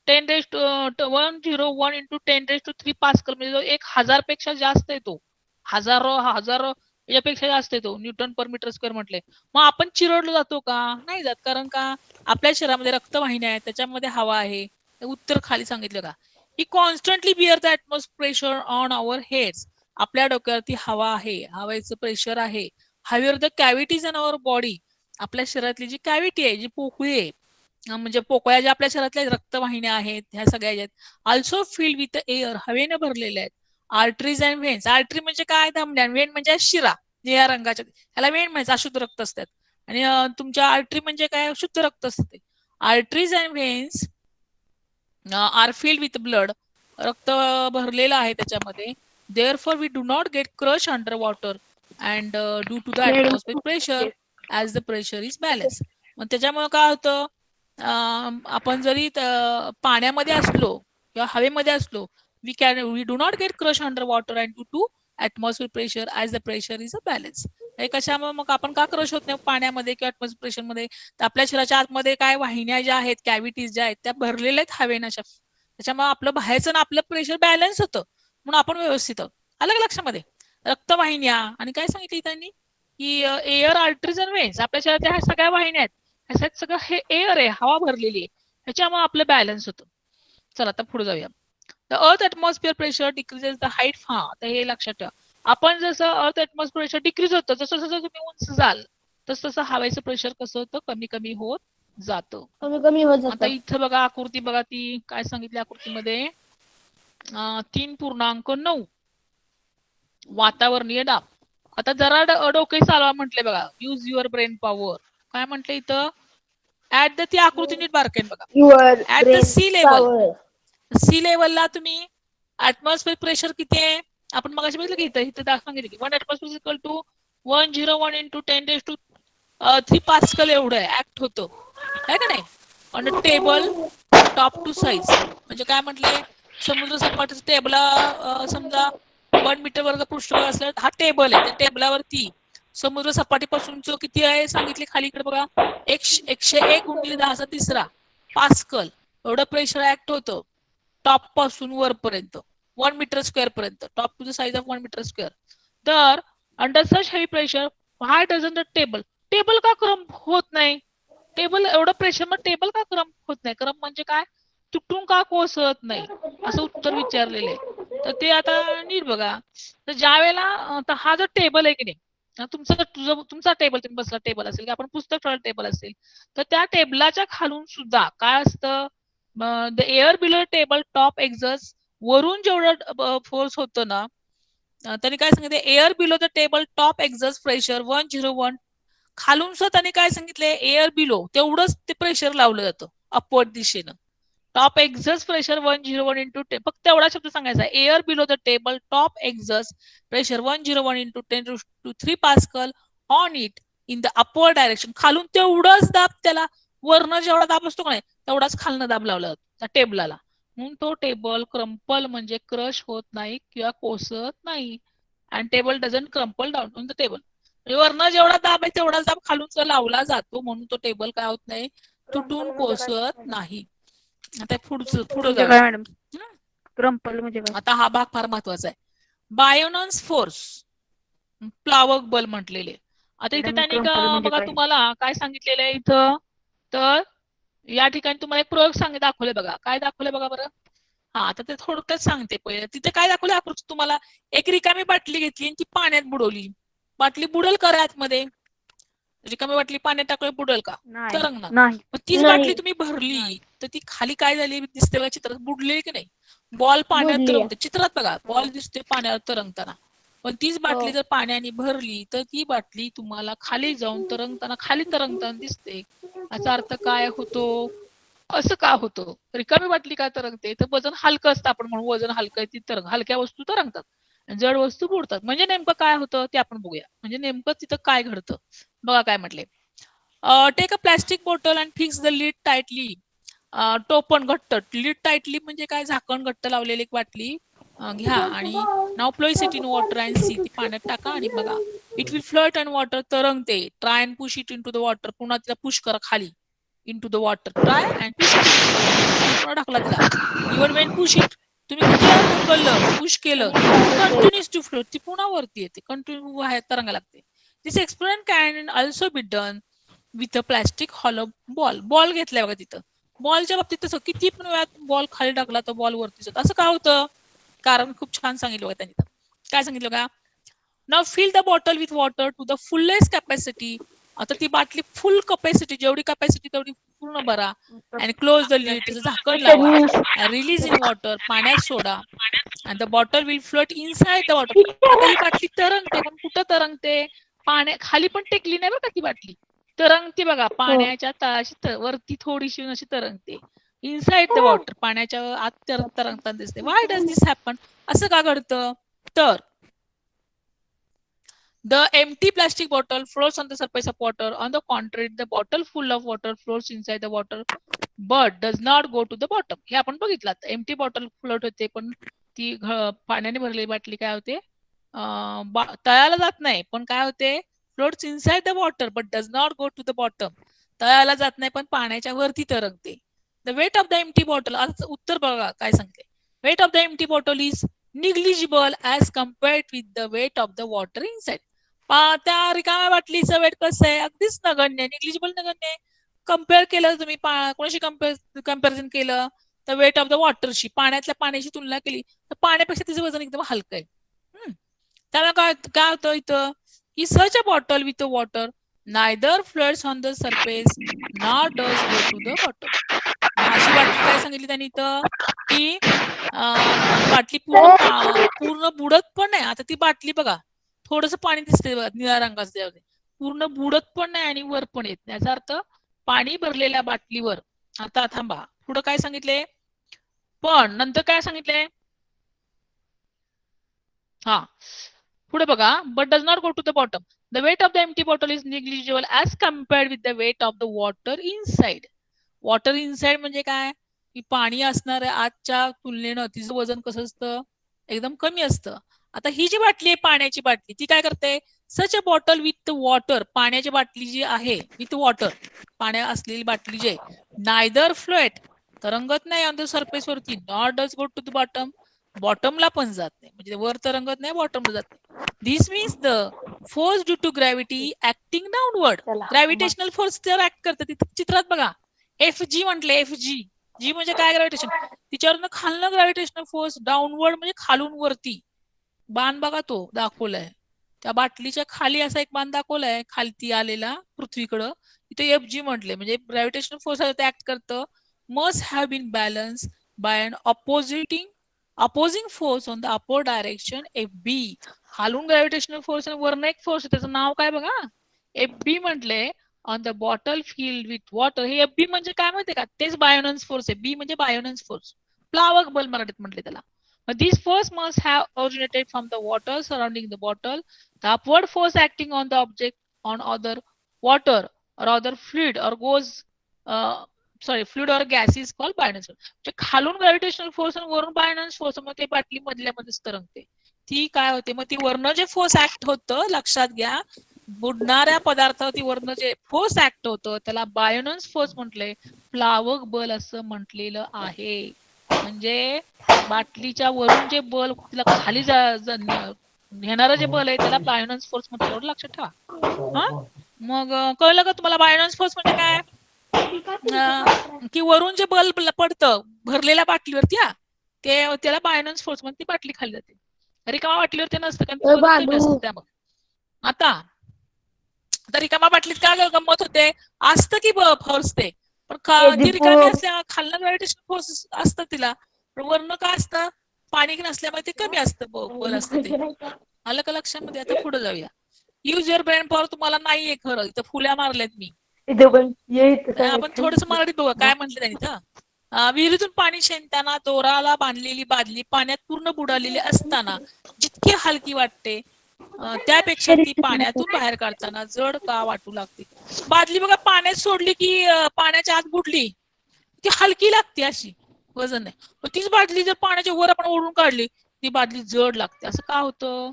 10 raised to 101 into 10 raised to 3 pascal, म्हणजे 1000 पेक्षा जास्त येतो. हजारो यापेक्षा जास्त येतो न्यूटन पर मीटर स्क्वेअर म्हटले. मग आपण चिरडलो जातो का? नाही जात. कारण का आपल्या शरीरामध्ये रक्तवाहिन्या आहेत, त्याच्यामध्ये हवा आहे. उत्तर खाली सांगितलं का? ही constantly bear the atmosphere pressure on our heads. आपल्या डोक्यावरती हवा आहे, हवेचं प्रेशर आहे. हवेवर the cavities in our body. आपल्या शरीरातली जी कॅव्हिटी आहे, जी पोकळी आहे, म्हणजे पोकळ्या ज्या आपल्या शरीरातल्या रक्तवाहिन्या आहेत, ह्या सगळ्या आहेत. ऑल्सो फिल्ड विथ एअर, हवेने भरलेल्या आहेत. Arteries and व्हेन्स. आर्टरी म्हणजे काय? धमन्या. वेन म्हणजे शिरा, निळ्या रंगाच्या, ह्याला वेन म्हणजे अशुद्ध रक्त असतात. आणि तुमच्या आर्टरी म्हणजे काय? शुद्ध रक्त असते. Arteries and veins are filled with blood. रक्त भरलेलं आहे त्याच्यामध्ये. Therefore we do not get crush under water and due to the atmosphere pressure as the pressure is balance. मग त्याच्यामुळे काय होतं? आपण जरी पाण्यामध्ये असलो किंवा हवेमध्ये असलो, we do not get crush under water and due to atmosphere pressure as the pressure is a balance. हे कशामुळे मग आपण का क्रश होत नाही पाण्यामध्ये किंवा ॲटमॉस्फिअर प्रेशरमध्ये? तर आपल्या शरीराच्या आतमध्ये काय वाहिन्या ज्या आहेत, कॅव्हिटीज ज्या आहेत, त्या भरलेल्या आहेत हवेनं. त्याच्यामुळे आपलं बाहेरचं ना आपलं प्रेशर बॅलन्स होतं, म्हणून आपण व्यवस्थित आहोत. आलं का लक्षामध्ये? रक्तवाहिन्या आणि काय सांगितलं त्यांनी की एअर, आर्टरीज आणि वेन्स. आपल्या शरीरातल्या ह्या सगळ्या वाहिन्या आहेत, ह्याच्यात सगळं हे एअर आहे, हवा भरलेली आहे, ह्याच्यामुळे आपलं बॅलन्स होतं. चला आता पुढे जाऊया. The earth atmosphere pressure decreases the height. तर हे लक्षात ठेवा. आपण जसं अर्थ ॲटमॉस्फिअर प्रेशर डिक्रीज होतं, जसं जसं तुम्ही उंच जाल तसं तसं हवेचं प्रेशर कसं होतं? कमी कमी होत जातं. आता इथं बघा आकृती, बघा ती काय सांगितली आकृतीमध्ये. 3.9 वातावरणीय दाब. आता जरा डोके चालवा म्हटले बघा. Use your brain power. काय म्हटलं इथं? ऍट द, ती आकृती नीट बारकाईने बघा. At the sea level. Sea लेवलला तुम्ही ॲटमॉस्फिअर प्रेशर किती आहे? आपण मगाशी बघितलं की इथं सांगितलं की 1 atmosphere equal to 101 into 10 raised to 3 pascal एवढं ऍक्ट होतं, आहे का नाही? On a table top to size. म्हणजे काय म्हटले? समुद्र सपाटीचं टेबला समजा 1 मीटर वर्ग पृष्ठभाग असला, हा टेबल आहे. त्या टेबलावरती समुद्र सपाटीपासूनच किती आहे सांगितले खाली इकडे बघा. 101 गुणिले 10⁻³ पास्कल एवढं प्रेशर ऍक्ट होतं टॉप पासून वरपर्यंत, 1 मीटर स्क्वेअर पर्यंत, top to the size of 1 metre square. तर under such heavy pressure why doesn't the table, table का क्रम्प होत नाही? टेबल एवढं प्रेशर मग टेबल का क्रम्प होत नाही? क्रम्प म्हणजे काय? तुटून का कोसळत नाही, असं उत्तर विचारलेलं आहे. तर ते आता नीट बघा. तर ज्या वेळेला हा जो टेबल आहे की नाही, तुमचा टेबल, तुम्ही बसला टेबल असेल, आपण पुस्तक ठेवलं टेबल असेल, तर त्या टेबलाच्या खालून सुद्धा काय असतं? The air below table top exerts. वरून जेवढं फोर्स होतं ना, त्यांनी काय सांगितलं? Air below the table top exerts pressure 101. खालून सुद्धा त्यांनी काय सांगितले? एअर बिलो तेवढंच ते प्रेशर लावलं जातं अपवर्ड दिशेनं. Top exerts pressure 101 into 10. फक्त एवढा शब्द सांगायचा. Air below the table top exerts pressure 101 into 10⁻³ pascal on it in the upward direction. खालून तेवढंच दाब, त्याला वरनं जेवढा दाब असतो का नाही तेवढाच खालनं दाब लावला जातो त्या टेबलाला. म्हणून तो टेबल क्रम्पल म्हणजे क्रश होत नाही किंवा कोसळत नाही. And table doesn't crumple down on the table. वरनं जेवढा दाब आहे तेवढाच दाब खालून लावला जातो, म्हणून तो टेबल काय होत नाही? तुटून कोसळत नाही. आता पुढे जाऊया. मॅडम क्रम्पल म्हणजे काय? आता हा भाग फार महत्वाचा आहे. बायोनॉन्स फोर्स, प्लावक बल म्हटलेले. आता इथे त्यांनी बघा तुम्हाला काय सांगितलेलं आहे इथं. तर या ठिकाणी तुम्हाला एक प्रयोग दाखवले बघा. काय दाखवले बघा बरं. हा, आता ते थोडक्यात सांगते. पहिले तिथे काय दाखवलं आकृती तुम्हाला? एक रिकामी बाटली घेतली आणि ती पाण्यात बुडवली. बाटली बुडेल का आतमध्ये? रिकामी बाटली पाण्यात टाकली बुडेल का? तरंगणार. मग तीच बाटली तुम्ही भरली तर ती खाली काय झाली दिसते बघा चित्रात? बुडलेली की नाही? बॉल पाण्यात तरंगते. चित्रात बघा बॉल दिसते पाण्यावर तरंगताना. पण तीच बाटली जर पाण्याने भरली तर ती बाटली तुम्हाला खाली जाऊन तरंगताना दिसते. याचा अर्थ काय होतो? असं का होतं? रिकामी बाटली काय तरंगते? तर वजन हलकं असतं. आपण म्हणून वजन हलकं आहे, ती हलक्या वस्तू तरंगतात, जड वस्तू बुडतात. म्हणजे नेमकं काय होतं ते आपण बघूया. म्हणजे नेमकं तिथं काय घडतं बघा. काय म्हटले? Take a plastic bottle and fix the lid tightly. टोपण घट्ट. लीड टाइटली म्हणजे काय? झाकण घट्ट लावलेली एक बाटली. घ्या आणि now place it in water and see, ती पाण्यात टाका आणि बघा. It will float and water, तरंगते. Try and push it into the water, पुन्हा तिला पुश करा खाली. into the water, try and push it into the water, खाली पुन्हा ढकला तिला. even when push it, तुम्ही किती ढकललं, पुश केलं, ती कंटिन्यूस टू फ्लोट, ती पुन्हा वरती येते, कंटिन्यू बाहेर तरंगा लागते. This experiment can also be done with a plastic hollow ball. Ball घेतलाय बघा तिथं. बॉलच्या बाबतीत तसं किती पण वेळात बॉल खाली टाकला तर बॉल वरतीच होतं. असं का होतं? कारण खूप छान सांगितलं बघा त्यांनी. काय सांगितलं का? Now fill the bottle with water to the fullest capacity. आता ती बाटली फुल कॅपॅसिटी, जेवढी कॅपॅसिटी तेवढी पूर्ण भरा. अँड क्लोज द लिड, त्याचं झाकण लावा. रिलीज इन वॉटर, पाण्यात सोडा. And the bottle will float inside the water. आता ही बाटली तरंगते, पण कुठं तरंगते? पाण्या खाली पण टेकली नाही बरं का ती बाटली, तरंगते बघा पाण्याच्या तळाशी, वरती थोडीशी अशी तरंगते. इनसाइड द वॉटर, पाण्याच्या आत तरंगताना दिसते. Y does this happen? असं का घडतं? तर the empty plastic bottle floats on the surface of water. On the contrary, the bottle full of water floats inside the water but does not go to the bottom. हे आपण बघितलं. Empty bottle float होते, पण ती पाण्याने भरलेली बाटली काय होते? तळाला जात नाही, पण काय होते? Floats inside the water but does not go to the bottom. तळाला जात नाही, पण पाण्याच्या वरती तरंगते. The weight of the empty bottle, आता उत्तर बघा काय सांगते. Weight of the empty bottle is negligible as compared with the weight of the water inside. त्या रिकाम्या बाटलीचं वेट कसं आहे? अगदीच नगण्य, निग्लिजिबल नगण्य. कम्पेअर केलं तुम्ही कोणाशी कम्पॅरिझन केलं तर वेट ऑफ द वॉटरशी, पाण्यातल्या पाण्याची तुलना केली तर पाण्यापेक्षा तिचं वजन एकदम हलकं आहे. त्यामुळे काय होतं इथं की such a bottle with water neither floats on the surface not does go to the bottom. अशी बाटली काय सांगितली त्यांनी इथं की बाटली पूर्ण बुडत पण नाही. आता ती बाटली बघा, थोडस पाणी दिसते बघा निळ्या रंगाचं, पूर्ण बुडत पण नाही आणि वर पण येत नाही. याचा अर्थ पाणी भरलेल्या बाटलीवर. आता थांबा, पुढे काय सांगितले? पण नंतर काय सांगितले? हा पुढे बघा. But does not go to the bottom. The weight of the empty bottle is negligible as compared with the weight of the water inside. Water inside म्हणजे काय? की पाणी असणाऱ्या आजच्या तुलनेनं तिचं वजन कसं असतं? एकदम कमी असतं. आता ही जी बाटली आहे पाण्याची बाटली, ती काय करते? सच अ बॉटल विथ वॉटर, पाण्याची बाटली जी आहे विथ वॉटर, पाण्या असलेली बाटली जी आहे, नायदर फ्लोट, तरंगत नाही ऑन द सरफेस वरती, not does go to the bottom, बॉटमला पण जात नाही, म्हणजे वर तरंगत नाही, बॉटमला जात नाही. This means the force due to gravity acting downward. Gravitational force जर ऍक्ट करते, तिथे चित्रात बघा एफ जी म्हटले. एफ जी, जी म्हणजे काय? ग्रॅव्हिटेशन. तिच्यावरनं खालनं ग्रॅव्हिटेशनल फोर्स, डाऊनवर्ड म्हणजे खालून वरती. बाण बघा तो दाखवलाय त्या बाटलीच्या खाली, असा एक बाण दाखवलाय खालती आलेला पृथ्वीकडं, इथे एफ जी म्हटले. म्हणजे ग्रॅव्हिटेशनल फोर्स ऍक्ट करतं. Must have been balance by an opposing force on the upper direction F B. खालून ग्रॅव्हिटेशनल फोर्स आणि वरनं एक फोर्स, त्याचं नाव काय बघा? एफ बी म्हटले. On the bottle filled with water. हे एफ बी म्हणजे काय माहितीये का? तेच बायोनन्स फोर्स आहे. बी म्हणजे बायोनन्स फोर्स, प्लावक बल मराठीत म्हटले त्याला. But these force must have originated from the water surrounding the bottle. The upward force acting on the object on other water or other fluid or fluid or gas is called Bionance force. खालून gravitational force आणि वरून बायोनन्स force, मग ते बाटली मधल्यामध्येच तरंगते. ती काय होते? मग ती वरनं जे फोर्स ऍक्ट होतं, लक्षात घ्या, बुडणाऱ्या पदार्थावरती वरनं जे फोर्स ऍक्ट होतं त्याला बायोनन्स फोर्स म्हटले, प्लावक बल असं म्हटलेलं आहे. म्हणजे बाटलीच्या वरून जे बल तिला खाली नेणारं जे बल आहे त्याला बायोनन्स फोर्स म्हटलं. एवढं लक्षात ठेवा. हा, मग कळलं का तुम्हाला बायोनन्स फोर्स म्हणजे काय? की वरून जे बल पडतं भरलेल्या बाटलीवरती, त्याला बायोनन्स फोर्स म्हणते. ती बाटली खाली जाते. रिकामा बाटलीवरती नसतं, कारण वजन कमी असतं त्यामुळे. आता रिकामा बाटलीत काय गंमत होते? असतं की फोर्स ते, पण ती रिकामी असल्या खालनं ग्रॅव्हिटेशनल फोर्स असतं तिला, पण वरनं काय असतं? पाणी नसल्यामुळे ते कमी असतं, बल असतं ते. आलं का लक्षामध्ये? आता पुढे जाऊया. Use your brain power. तुम्हाला नाहीये खरं, इथं फुल्या मारल्यात मी. आपण थोडस मराठीत बघा काय म्हटलं त्यांनी इथं. विहिरीतून पाणी शेणताना दोराला बांधलेली बादली पाण्यात पूर्ण बुडालेली असताना जितकी हलकी वाटते, त्यापेक्षा ती पाण्यातून बाहेर काढताना जड का वाटू लागते. बादली बघा पाण्यात सोडली की पाण्याच्या आत बुडली, ती हलकी लागते, अशी वजन नाही. तीच बादली जर पाण्याच्या वर आपण ओढून काढली, ती बादली जड लागते. असं का होतं?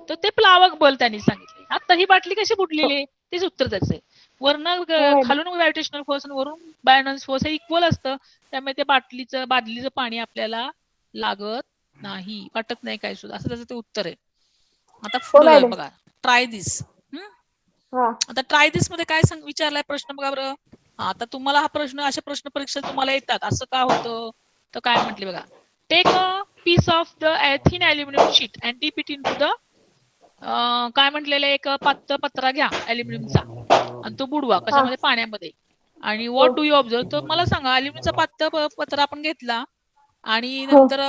तर ते प्लावक बल त्यांनी सांगितले. आता ही बाटली कशी बुडलेली आहे तेच उत्तर त्याचं आहे. खालून ग्रॅव्हिटेशनल फोर्स आणि वरून बायनॉन्स फोर्स हे इक्वल असतं, त्यामुळे ते बादलीचं पाणी आपल्याला लागत नाही, वाटत नाही काय सुद्धा, असं त्याचं ते उत्तर आहे. आता पुढे जाऊया बघा, ट्राय दिस. आता ट्राय दिस मध्ये काय विचारलाय प्रश्न बघा बरं. आता तुम्हाला हा प्रश्न, असे प्रश्न परीक्षा तुम्हाला येतात, असं का होतं? तर काय म्हटले बघा, take a piece of the thin aluminium sheet and dip it into the, काय म्हटलेलं, एक पातळ पत्रा घ्या अल्युमिनियमचा आणि तो बुडवा कशामध्ये, पाण्यामध्ये. आणि व्हॉट डू यू ऑब्झर्व, तर मला सांगा, अल्युमिनियमचा पातळ पत्रा आपण घेतला आणि नंतर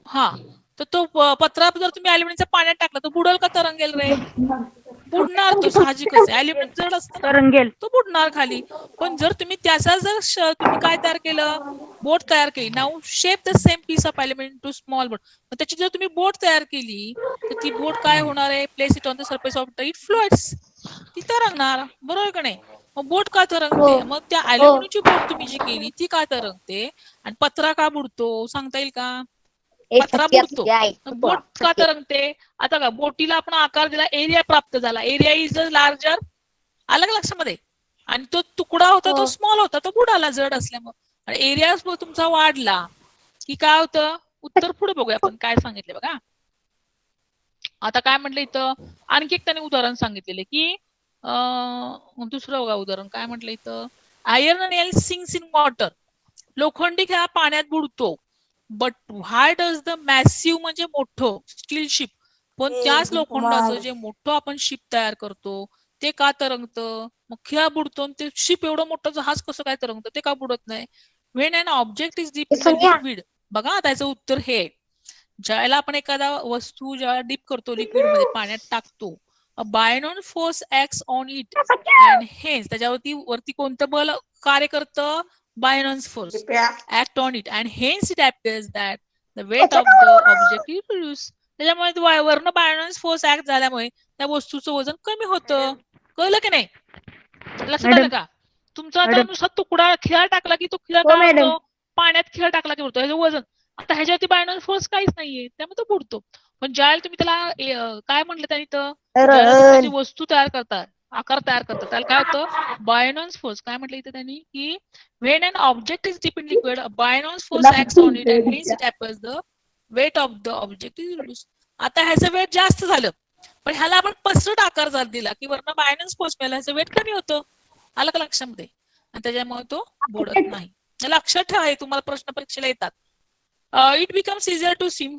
हा, तर तो पत्रा जर तुम्ही अल्युमिनियमच्या पाण्यात टाकला तर बुडेल का तरंगेल रे? बुडणार, तो साहजिकच आहे, अल्युमिनियम जड असतं ना, तरंगेल. तो बुडणार खाली. पण जर तुम्ही त्याचा जर तुम्ही काय तयार केलं, बोट तयार केली, now shape the same piece of aluminium to small boat, त्याची जर तुम्ही बोट तयार केली तर ती बोट काय होणार आहे, place it on the surface of it floats, ती तरंगणार, बरोबर का नाही? मग बोट का तरंगते? मग त्या अल्युमिनियमची बोट तुम्ही जी केली ती का तरंगते आणि पत्रा का बुडतो, सांगता येईल का? पत्रा बुडतो, बोट का तरंगते? आता का बोटीला आपण आकार दिला, एरिया प्राप्त झाला, एरिया इज लार्जर, आलं का लक्षामध्ये? आणि तो तुकडा होता तो स्मॉल होता, तो बुडाला जड असल्यामुळे. एरिया तुमचा वाढला की काय होतं? उत्तर पुढे बघूया आपण काय सांगितले बघा. आता काय म्हटलं इथं, आणखी एक त्याने उदाहरण सांगितलेले की दुसरं बघा उदाहरण काय म्हटलं इथं, iron nail sinks in water, लोखंडी खेळा पाण्यात बुडतो, but why does the massive म्हणजे मोठं स्टील शिप, पण त्याच लोखंडाचं जे मोठं आपण शिप तयार करतो ते का तरंगतं? मग खिळा बुडतो ते शिप एवढं मोठं जहाज कसं काय तरंगतं, ते का बुडत नाही? When an object is dip in the liquid, बघा त्याचं उत्तर हे, ज्यावेळेला आपण एखादा वस्तू ज्यावेळेला डीप करतो लिक्विड मध्ये, पाण्यात टाकतो, buoyant force acts on it and hence, त्याच्यावरती वरती कोणतं बल कार्य करतं? Buoyance force act on it and hence it appears that the weight of the object is reduced. त्याच्यामुळे वरनं बायनॉन्स फोर्स ऍक्ट झाल्यामुळे त्या वस्तूचं वजन कमी होतं. कळलं की नाही? लक्षात आलं का? तुमचा आता नुसता तुकडा खिळा टाकला की तो खिळा काय होतो? पाण्यात खिळा टाकला की होतो, ह्याचं वजन. आता ह्याच्यावरती बायनॉन्स फोर्स काहीच नाहीये, त्यामुळे तो बुडतो. पण ज्यावेळेला तुम्ही त्याला काय म्हटलं त्यांनी, तर ज्यावेळेला तुम्ही त्याची वस्तू तयार करता, आकार तयार करता, त्याला काय होतं? बायनॉन्स फोर्स. काय म्हटलं इथं त्यांनी की when an object is deep in liquid, a Bion's force acts on it and hence it happens the weight of the object is reduced. आता ह्याचं वेट जास्त झालं, पण ह्याला आपण पसरट आकार जर दिला की वरनं बायनॉन्स फोर्स मिळाला, ह्याचं वेट कमी होतं. आलं का लक्षामध्ये? आणि त्याच्यामुळे तो बुडत नाही. लक्षात ठेवा, हे तुम्हाला प्रश्न परीक्षेला येतात. It becomes easier to swim.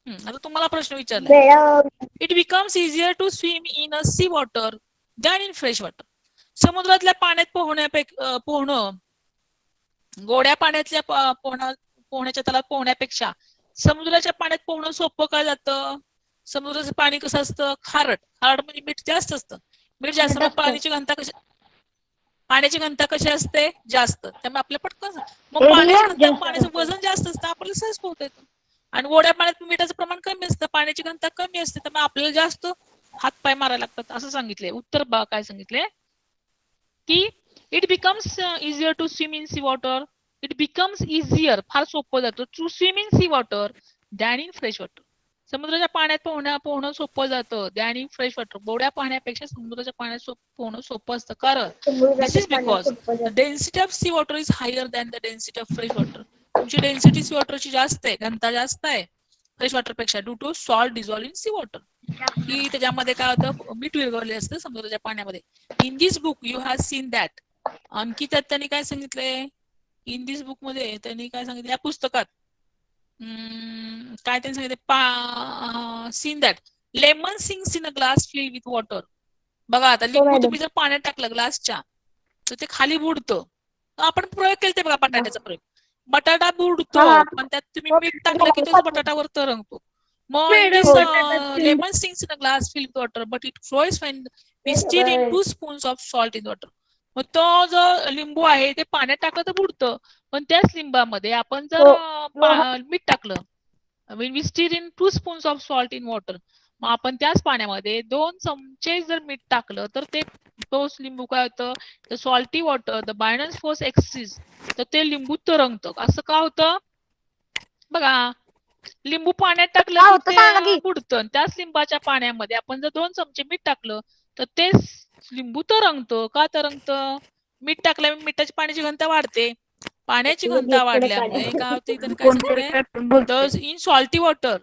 आता तुम्हाला प्रश्न विचारला, it becomes easier to swim in a sea water than in fresh water. समुद्रातल्या पाण्यात पोहणं, गोड्या पाण्यातल्या पोहण्याच्या तलावात पोहण्यापेक्षा समुद्राच्या पाण्यात पोहणं सोपं का जातं? समुद्राचं पाणी कसं असतं? खारट म्हणजे मीठ जास्त असतं, मीठ जास्त, पाण्याची घनता कशी असते? जास्त, त्यामुळे आपल्या पटकन, मग पाण्याचं वजन जास्त असतं, आपल्याला सहज पोहता येतं. आणि गोड्या पाण्यात मिठाचं प्रमाण कमी असतं, पाण्याची घनता कमी असते, त्यामुळे आपल्याला जास्त हातपाय मारायला लागतात, असं सांगितलंय. उत्तर बघा काय सांगितलंय की it becomes easier to swim in sea water, it becomes easier, फार सोपं जातं, to swim in sea water than in fresh water. समुद्राच्या पाण्यात पोहणं सोपं जातं दॅन इन फ्रेश वॉटर. गोड्या पाण्यापेक्षा समुद्राच्या पाण्यात पोहणं सोपं असतं, कारण this is because the density of sea water is higher than the density of fresh water. तुमची डेन्सिटी सी वॉटरची जास्त आहे, घनता जास्त आहे फ्रेश वॉटर पेक्षा, due to salt dissolve in sea water, की त्याच्यामध्ये काय होतं? मीठ विरघळले असतं समुद्राच्या पाण्यामध्ये. In this book you have seen that. आणखी त्यात त्यांनी काय सांगितलंय? इन दिस बुक मध्ये त्यांनी काय सांगितलं, या पुस्तकात काय त्यांनी सांगितलं, seen that lemon sinks in a glass fill with water. बघा आता लिंबू तुम्ही जर पाण्यात टाकलं ग्लासच्या तर ते खाली बुडतं. आपण प्रयोग केले ते बघा, बटाट्याचा प्रयोग, बटाटा बुडतो, पण त्यात तुम्ही मीठ टाकलं की तो बटाटावर तरंगतो. मग in this lemon sinks in a glass fill with water but it flows when we stir in 2 spoons of salt in water. मग तो जो लिंबू आहे ते पाण्यात टाकलं तर बुडतं, पण त्याच लिंबामध्ये आपण जर मीठ टाकलं, when we stir in 2 spoons of salt in water, मग आपण त्याच पाण्यामध्ये 2 चमचे जर मीठ टाकलं तर ते तोच लिंबू काय होतं? The salty water the buoyance force exceeds, तर ते लिंबू तरंगतं. असं का होतं? बघा, लिंबू पाण्यात टाकलं काय की होतं ते सांगा की बुडतं आणि त्याच लिंबाच्या पाण्यामध्ये आपण जर 2 चमचे मीठ टाकलं तर तेच लिंबू तरंगतं. का तरंगतं? मीठ टाकल्यामुळे मिठाची पाण्याची घनता वाढते. पाण्याची घनता वाढल्यामुळे काय होतं, इथे काय कोणतरी सांगितलंय? काय पण द बोलतंय. In salty water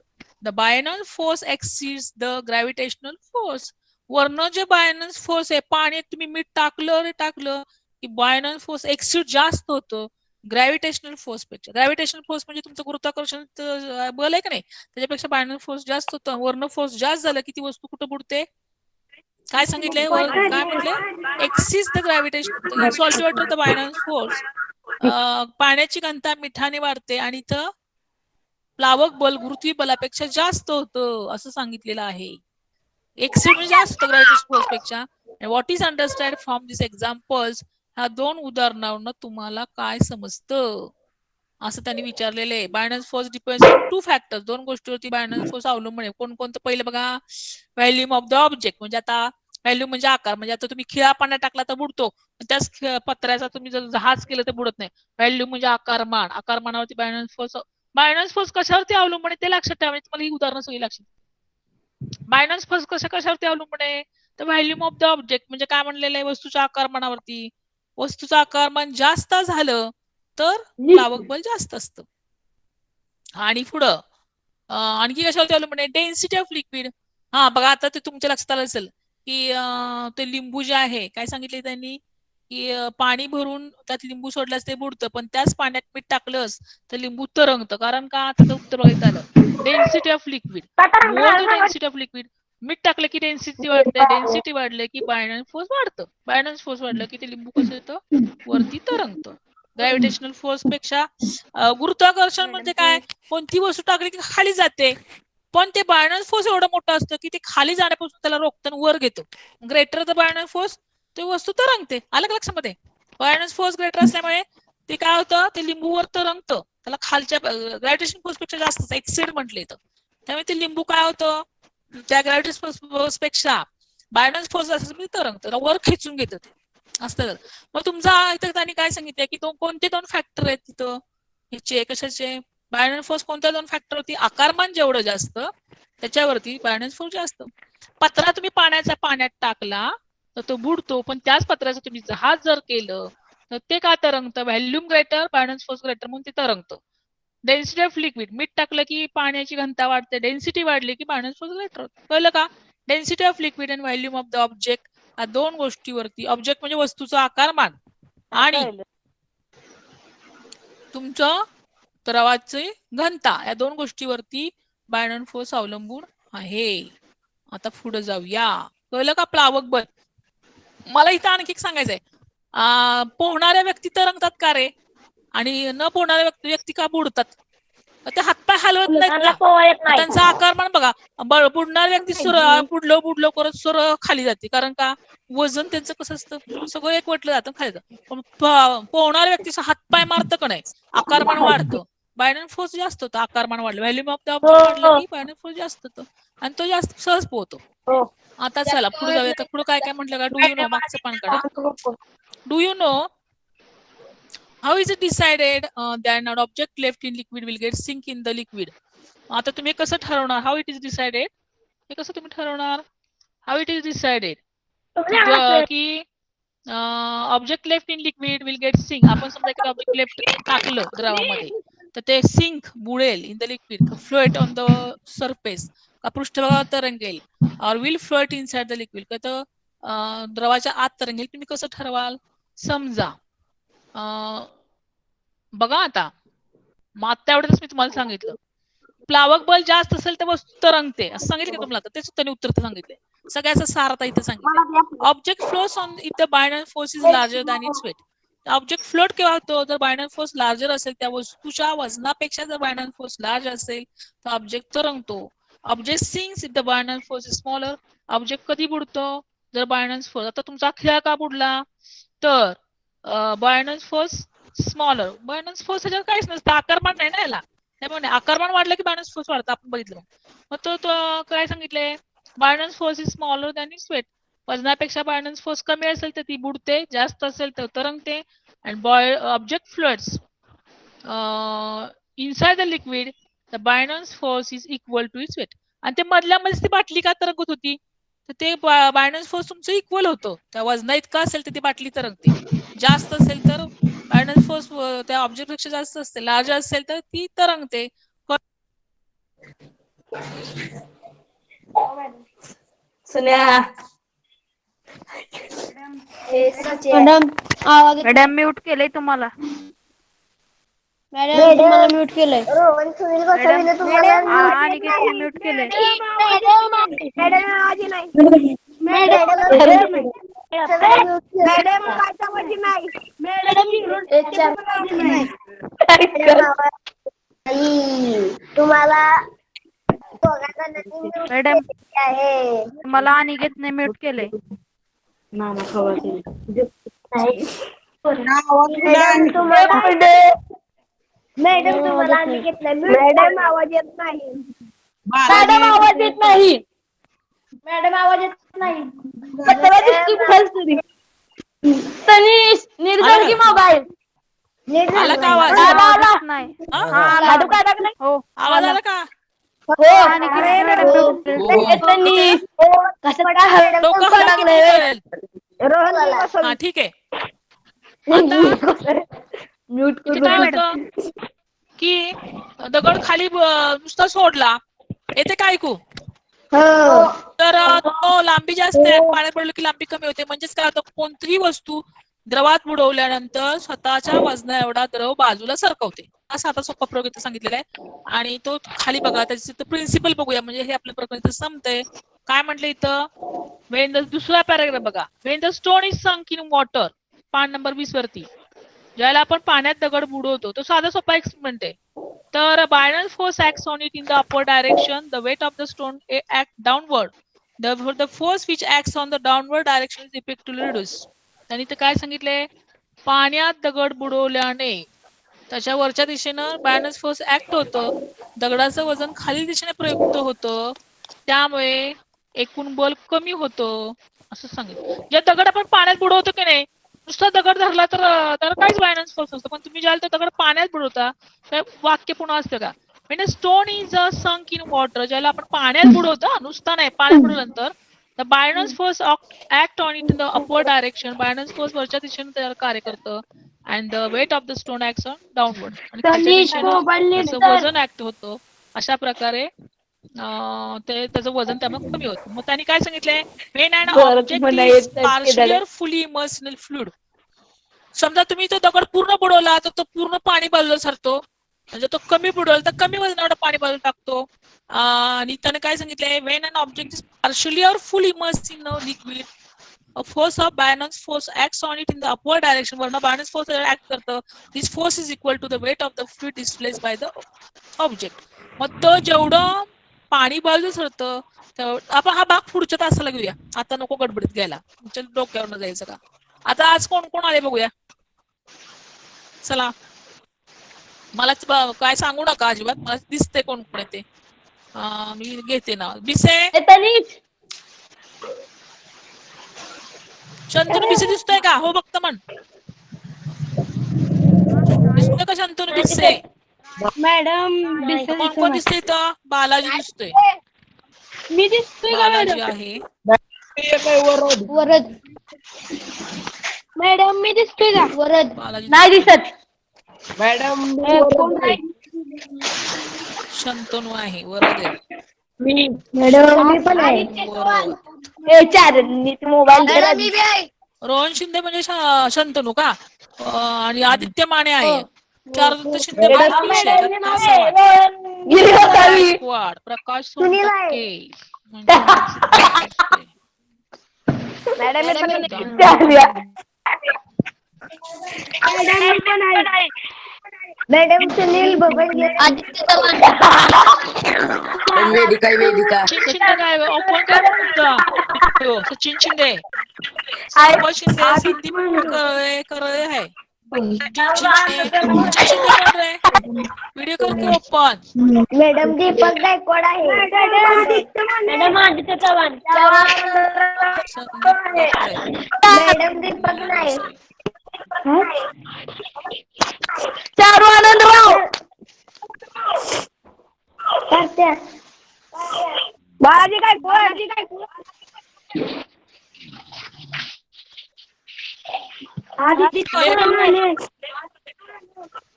the buoyant force exceeds the gravitational force. वरनं जे बायनल फोर्स आहे, पाण्यात तुम्ही मीठ टाकलं की बायनल फोर्स एक्सीड जास्त होतं ग्रॅव्हिटेशनल फोर्स पेक्षा. ग्रॅव्हिटेशनल फोर्स म्हणजे तुमचं गुरुत्वाकर्षण बल आहे का नाही, त्याच्यापेक्षा बायनल फोर्स जास्त होतं. वर्ण फोर्स जास्त झाला की ती वस्तू कुठं बुडते? काय सांगितलंय वर? काय म्हटले? Exceeds the gravitation in salty water the buoyant force. पाण्याची घनता मिठाने वाढते आणि इथं प्लावक बल गुरुत्वीय बलापेक्षा जास्त होतं असं सांगितलेलं आहे. एक्सिड म्हणजे जास्त होतं ग्रॅव्हिटेशन फोर्स पेक्षा. What is understand from this examples? ह्या 2 उदाहरणावरून तुम्हाला काय समजतं असं त्यांनी विचारलेलं आहे. बायनल फोर्स डिपेंड्स ऑन 2 फॅक्टर्स. 2 गोष्टीवरती बायनल फोर्स अवलंबून आहे. कोणकोणतं? पहिलं बघा, व्हॉल्यूम ऑफ द ऑब्जेक्ट. म्हणजे आता व्हॅल्यूम म्हणजे आकार. म्हणजे आता तुम्ही खिळा पाण्यात टाकला तर बुडतो, त्याच पत्र्याचा तुम्ही जर जहाज केलं तर बुडत नाही. व्हॅल्यूम म्हणजे आकारमान. आकारमानावरती बायनल फोर्स कशावरती अवलंबून आहे ते लक्षात ठेवा. तुम्हाला ही उदाहरणं सगळी लक्षात. बायनल फोर्स कशावरती अवलंबून आहे? तर व्हॉल्यूम ऑफ द ऑब्जेक्ट म्हणजे काय म्हणलेलं आहे? वस्तूच्या आकारमानावरती. वस्तूचं आकारमान जास्त झालं तर प्लावक बल जास्त असतं. आणि पुढं आणखी कशावरती अवलंबून आहे? Density of liquid. हा बघा, आता ते तुमच्या लक्षात आलं असेल की ते लिंबू जे आहे, काय सांगितले त्यांनी की पाणी भरून त्यात लिंबू सोडल्यास ते बुडतं, पण त्याच पाण्यात मीठ टाकलंस तर लिंबू तरंगतं. कारण का? त्याचं उत्तर बघायचं आलं. Density of liquid. More the density of liquid. मीठ टाकलं की डेन्सिटी वाढते. डेन्सिटी वाढलं की बायनल फोर्स वाढतं. बायनल फोर्स वाढलं की ते लिंबू कसं येतं? वरती तरंगतं. ग्रॅव्हिटेशनल फोर्स पेक्षा गुरुत्वाकर्षण म्हणजे काय? कोणती वस्तू टाकली की खाली जाते, पण ते बायनल फोर्स एवढं मोठं असतं की ते खाली जाण्यापासून त्याला रोखतं आणि वर घेतो. ग्रेटर द बायनल फोर्स ते वस्तू तरंगते. आलं का लक्षामध्ये? बायनल फोर्स ग्रेटर असल्यामुळे ते काय होतं? ते लिंबूवर तरंगतं. त्याला खालच्या ग्रॅव्हिटेशन फोर्स पेक्षा जास्त एक्सिड म्हटले तर. त्यामुळे ते लिंबू काय होतं? त्या ग्रॅव्हिटेशन फोर्स पेक्षा बायनल फोर्स असं तरंगतं, वर खेचून घेतं ते असतं. मग तुमचा इथं त्यांनी काय सांगितलंय की कोणते 2 फॅक्टर आहेत तिथं ह्याचे? कशाचे? बायनल फोर्स कोणत्या 2 फॅक्टरवरती? आकारमान जेवढं जास्त त्याच्यावरती बायनल फोर्स जास्त. पत्रा तुम्ही पाण्यात टाकला तर तो बुडतो, पण त्याच पत्र्याचं तुम्ही जहाज जर केलं तर ते का तरंगतं? व्हॉल्यूम ग्रेटर, बायनल फोर्स ग्रेटर म्हणून ते तरंगतं. Density of liquid. मीठ टाकलं की पाण्याची घनता वाढते. डेन्सिटी वाढली की बायनल फोर्स ग्रेटर होतं. कळलं का? Density of liquid and volume of the object या 2 गोष्टीवरती, ऑब्जेक्ट म्हणजे वस्तूचं आकारमान आणि तुमचं द्रवाची घनता, या 2 गोष्टीवरती बायनल फोर्स अवलंबून आहे. आता पुढे जाऊया. कळलं का? प्लावक बल. मला इथं आणखी सांगायचंय, पोहणाऱ्या व्यक्ती तरंगतात का रे? आणि न पोहणाऱ्या व्यक्ती का बुडतात? ते हातपाय हलवत नाहीत त्यांना का? पोहा येत नाही. त्यांचा आकारमान बघा. बुडणारी व्यक्ती बुडलो करत सरळ खाली जाते. कारण का? वजन त्यांचं कसं असतं? सगळं एकवटलं जातं, खाली जातं. पण पोहणाऱ्या व्यक्तीचा हातपाय मारतं का नाही? आकारमान वाढतं. बायनल फोर्स जास्त होतं. आकारमान वाढलं, व्हॉल्यूम ऑफ द ऑब्जेक्ट वाढलं की बायनल फोर्स जास्त होतं आणि तो जास्त सहज पोहतो. आता चला पुढे जाऊया. तर पुढे काय काय म्हटलं का? Do you know? मागचं पान काढा. Do you know how is it decided that an object left in liquid will get sink in the liquid? आता तुम्ही कसं ठरवणार? How it is decided? हे कसं तुम्ही ठरवणार? How it is decided की object left in liquid will get sink. आपण समजा एखादं ऑब्जेक्ट लेफ्ट टाकलं द्रवामध्ये तर ते सिंक बुडेल in the liquid, float on the surface, का पृष्ठभागावर तरंगेल, or will float inside the liquid, का तर द्रवाच्या आत तरंगेल. तुम्ही कसं ठरवाल? समजा बघा आता मागच्या एवढंच मी तुम्हाला सांगितलं, प्लावक बल जास्त असेल तर वस्तू तरंगते असं सांगितलं की तुम्हाला. तेच त्यांनी उत्तर सांगितले. सगळ्याचा सार आता इथे सांगितलं. Object floats on if the buoyant force is larger than its weight. Object float केव्हा होतो? जर बायनल फोर्स लार्जर असेल, त्या वस्तूच्या वजनापेक्षा जर बायनल फोर्स लार्ज असेल तर ऑब्जेक्ट तरंगतो. Object sinks if the buoyant force is smaller. Object कधी बुडतो? जर बायनल फोर्स, आता तुमचा खिळा का बुडला? तर बायनल फोर्स स्मॉलर. बायनल फोर्स ह्याच्यावर काहीच नसतं, आकारमान नाही ना याला. त्यामुळे आकारमान वाढलं की बायनल फोर्स वाढतं, आपण बघितलं. मग तो काय सांगितलंय? Buoyant force is smaller than its weight. वजनापेक्षा बायनल फोर्स कमी असेल तर ती बुडते, जास्त असेल तर तरंगते. आणि object floats inside the liquid the buoyance force is equal to its weight. आणि ते मधल्यामध्येच ती बाटली का तरंगत होती, तर ते बायनॉन्स फोर्स तुमचं इक्वल होतं. त्या वजना इतका असेल तर ती बाटली तरंगते. जास्त असेल तर बायनॉन्स फोर्स त्या ऑब्जेक्ट पेक्षा जास्त असते, लार्ज असेल तर ती तरंगते. मॅडम म्यूट केलंय तुम्हाला. मॅडम तुम्हाला म्यूट केलंय. रोहन सुनील मॅडम गोसावीने तुम्हाला अनिकेतने म्यूट केलंय. तुम्हाला दोघांना नवीन मॅडम आहे. तुम्हाला अनिकेतने म्यूट केलंय. मॅडम तुम्हाला आम्ही घेतलं. मॅडम आवाज येत नाही. मॅडम आवाज येत नाही. मॅडम आवाज येत नाही. तनिष निर्जल की मोबाईल. आला का आवाज? आवाजच नाही. लाडू काय टाकलाय? हो आवाज आला का? अनिकेत मॅडम म्यूट केलंय. तनिष कसं काय डोकं डोकं हलवून टाकलंय? कळेल. हा ठीक आहे. आता म्यूट इथे करू. काय होतं की दगड खाली नुसता सोडला, येते काय ऐकू? तर तो लांबी जास्त आहे, पाण्यात पडलं की लांबी कमी होते. म्हणजेच काय होतं, कोणतीही वस्तू द्रवात बुडवल्यानंतर स्वतःच्या वजना एवढा द्रव बाजूला सरकवते. असा आता सोपा प्रयोग इथे सांगितलेला आहे. आणि तो खाली बघा, त्याची प्रिन्सिपल बघूया, म्हणजे हे आपल्या प्रकरण इथं संपतंय. काय म्हटलं इथं, वेन द दुसरा पॅराग्राफ बघा. वेन द स्टोन इज संक इन वॉटर, पान नंबर 20 वरती, ज्याला आपण पाण्यात दगड बुडवतो, तो साधा सोपा एक्सपेरिमेंट आहे. तर बायनॉन्स force acts on it in the upward direction, the weight of the stone act downward. Therefore, the force which acts on the downward direction is effectively reduced. त्यांनी ते काय सांगितले, पाण्यात दगड बुडवल्याने त्याच्या वरच्या दिशेनं बायनॉन्स फोर्स ऍक्ट होतं, दगडाचं वजन खाली दिशेने प्रयुक्त होतं, त्यामुळे एकूण बल कमी होतं, असं सांगितलं. जे दगड आपण पाण्यात बुडवतो की नाही, नुसता दगड धरला तर त्याला काहीच बायनॉन्स फोर्स नसतो. पण तुम्ही ज्याला तो दगड पाण्यात बुडवता, तर वाक्य पुन्हा असतं का, म्हणजे स्टोन इज अ संक इन वॉटर, ज्याला आपण पाण्यात बुडवतो, नुसता नाही, पाण्यात बुडवल्यानंतर the buoyance force act on it in the upward direction, buoyance force वरच्या दिशेने त्याला कार्य करतं. And the weight of the stone acts on downward, आणि खालच्या दिशेनं त्याचं वजन ऍक्ट होतं. अशा प्रकारे त्याचं वजन त्यामुळे कमी होतं. मग त्यांनी काय सांगितलंय, when and object is partially और फुली इमर्स्ड इन फ्लुइड. समजा तुम्ही तो दगड पूर्ण बुडवला तर तो पूर्ण पाणी बाजूला सरतो, म्हणजे तो कमी बुडवला तर कमी वजनावर पाणी बाजूला टाकतो. आणि त्याने काय सांगितलंय, when and object is partially or fully immersed in liquid, a force of Bion's force acts on it in the upward direction. Verna Bion's force act करतं. This force is equal to the weight of the fluid displaced by the object. मग तो जेवढं पाणी बाजूला सरतं, आपण हा भाग पुढच्या तासाला घेऊया, आता नको गडबडीत घ्यायला, तुमच्या डोक्यावर जायचं का. आता आज कोण कोण आले बघूया. चला, मलाच काय सांगू नका अजिबात, मला दिसते कोण कोण येते. मी घेते ना. बिसे, शंतनू बिसे दिसतोय का? हो बघत म्हण. दिसतोय का शंतनू बिसे? मॅडम कोण कोण दिसतंय इथं? बालाजी दिसतोय. मी दिसतोय का बालाजी मॅडम? आहे. वरद. मॅडम मी दिसतोय का? वरद बालाजी नाही दिसत. मॅडम शंतनू आहे, वरद आहे. मॅडम मी पण आहे. वरद. चार नीट मोबाईल. रोहन शिंदे म्हणजे शंतनू का? आणि आदित्य माने आहे. चारुदत्त शिंदे गायकवाड, प्रकाश सोनटक्के, मॅडम सुनील बबन, आदित्य चव्हाण. वेदिका सचिन शिंदे काय ओपन कर तुमचा सचिन शिंदे, संपत शिंदे, संदीप करळे आहे. सचिन शिंदे कोण रे? व्हिडिओ कर की ओपन. मॅडम दीपक गायकवाड आहे. मॅडम आदित्य चव्हाण. मॅडम दीपक नाही. चारू आनंदराव.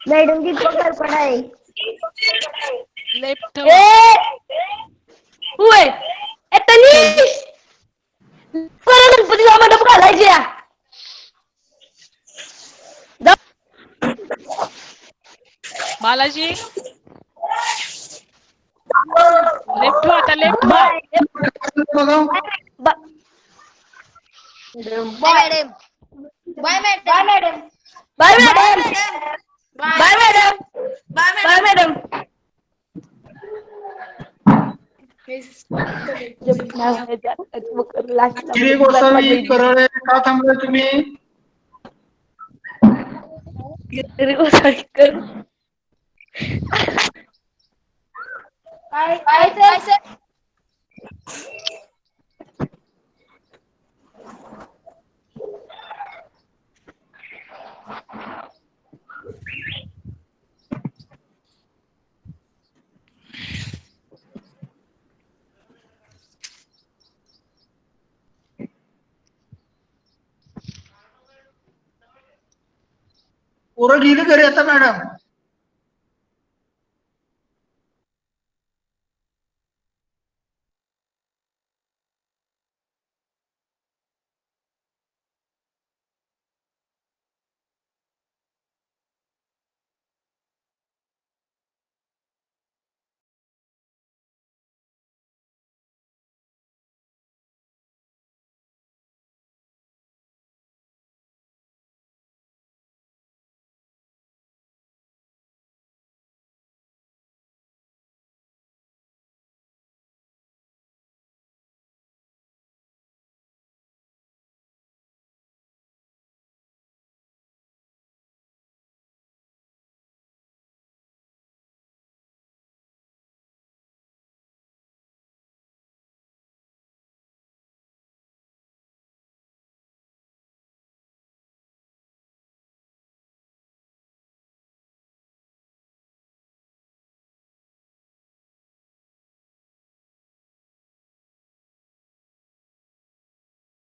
मॅडम की पकड आहे. लेफ्ट गणपतीला मंडप घालायचे. बालाजी लेफ्ट व्हा, आता लेफ्ट व्हा. Madam bye madam bye madam bye madam bye madam. Giri Gosavi Karale का थांबलाय तुम्ही? काय सर? पोरं गेली घरी आता मॅडम.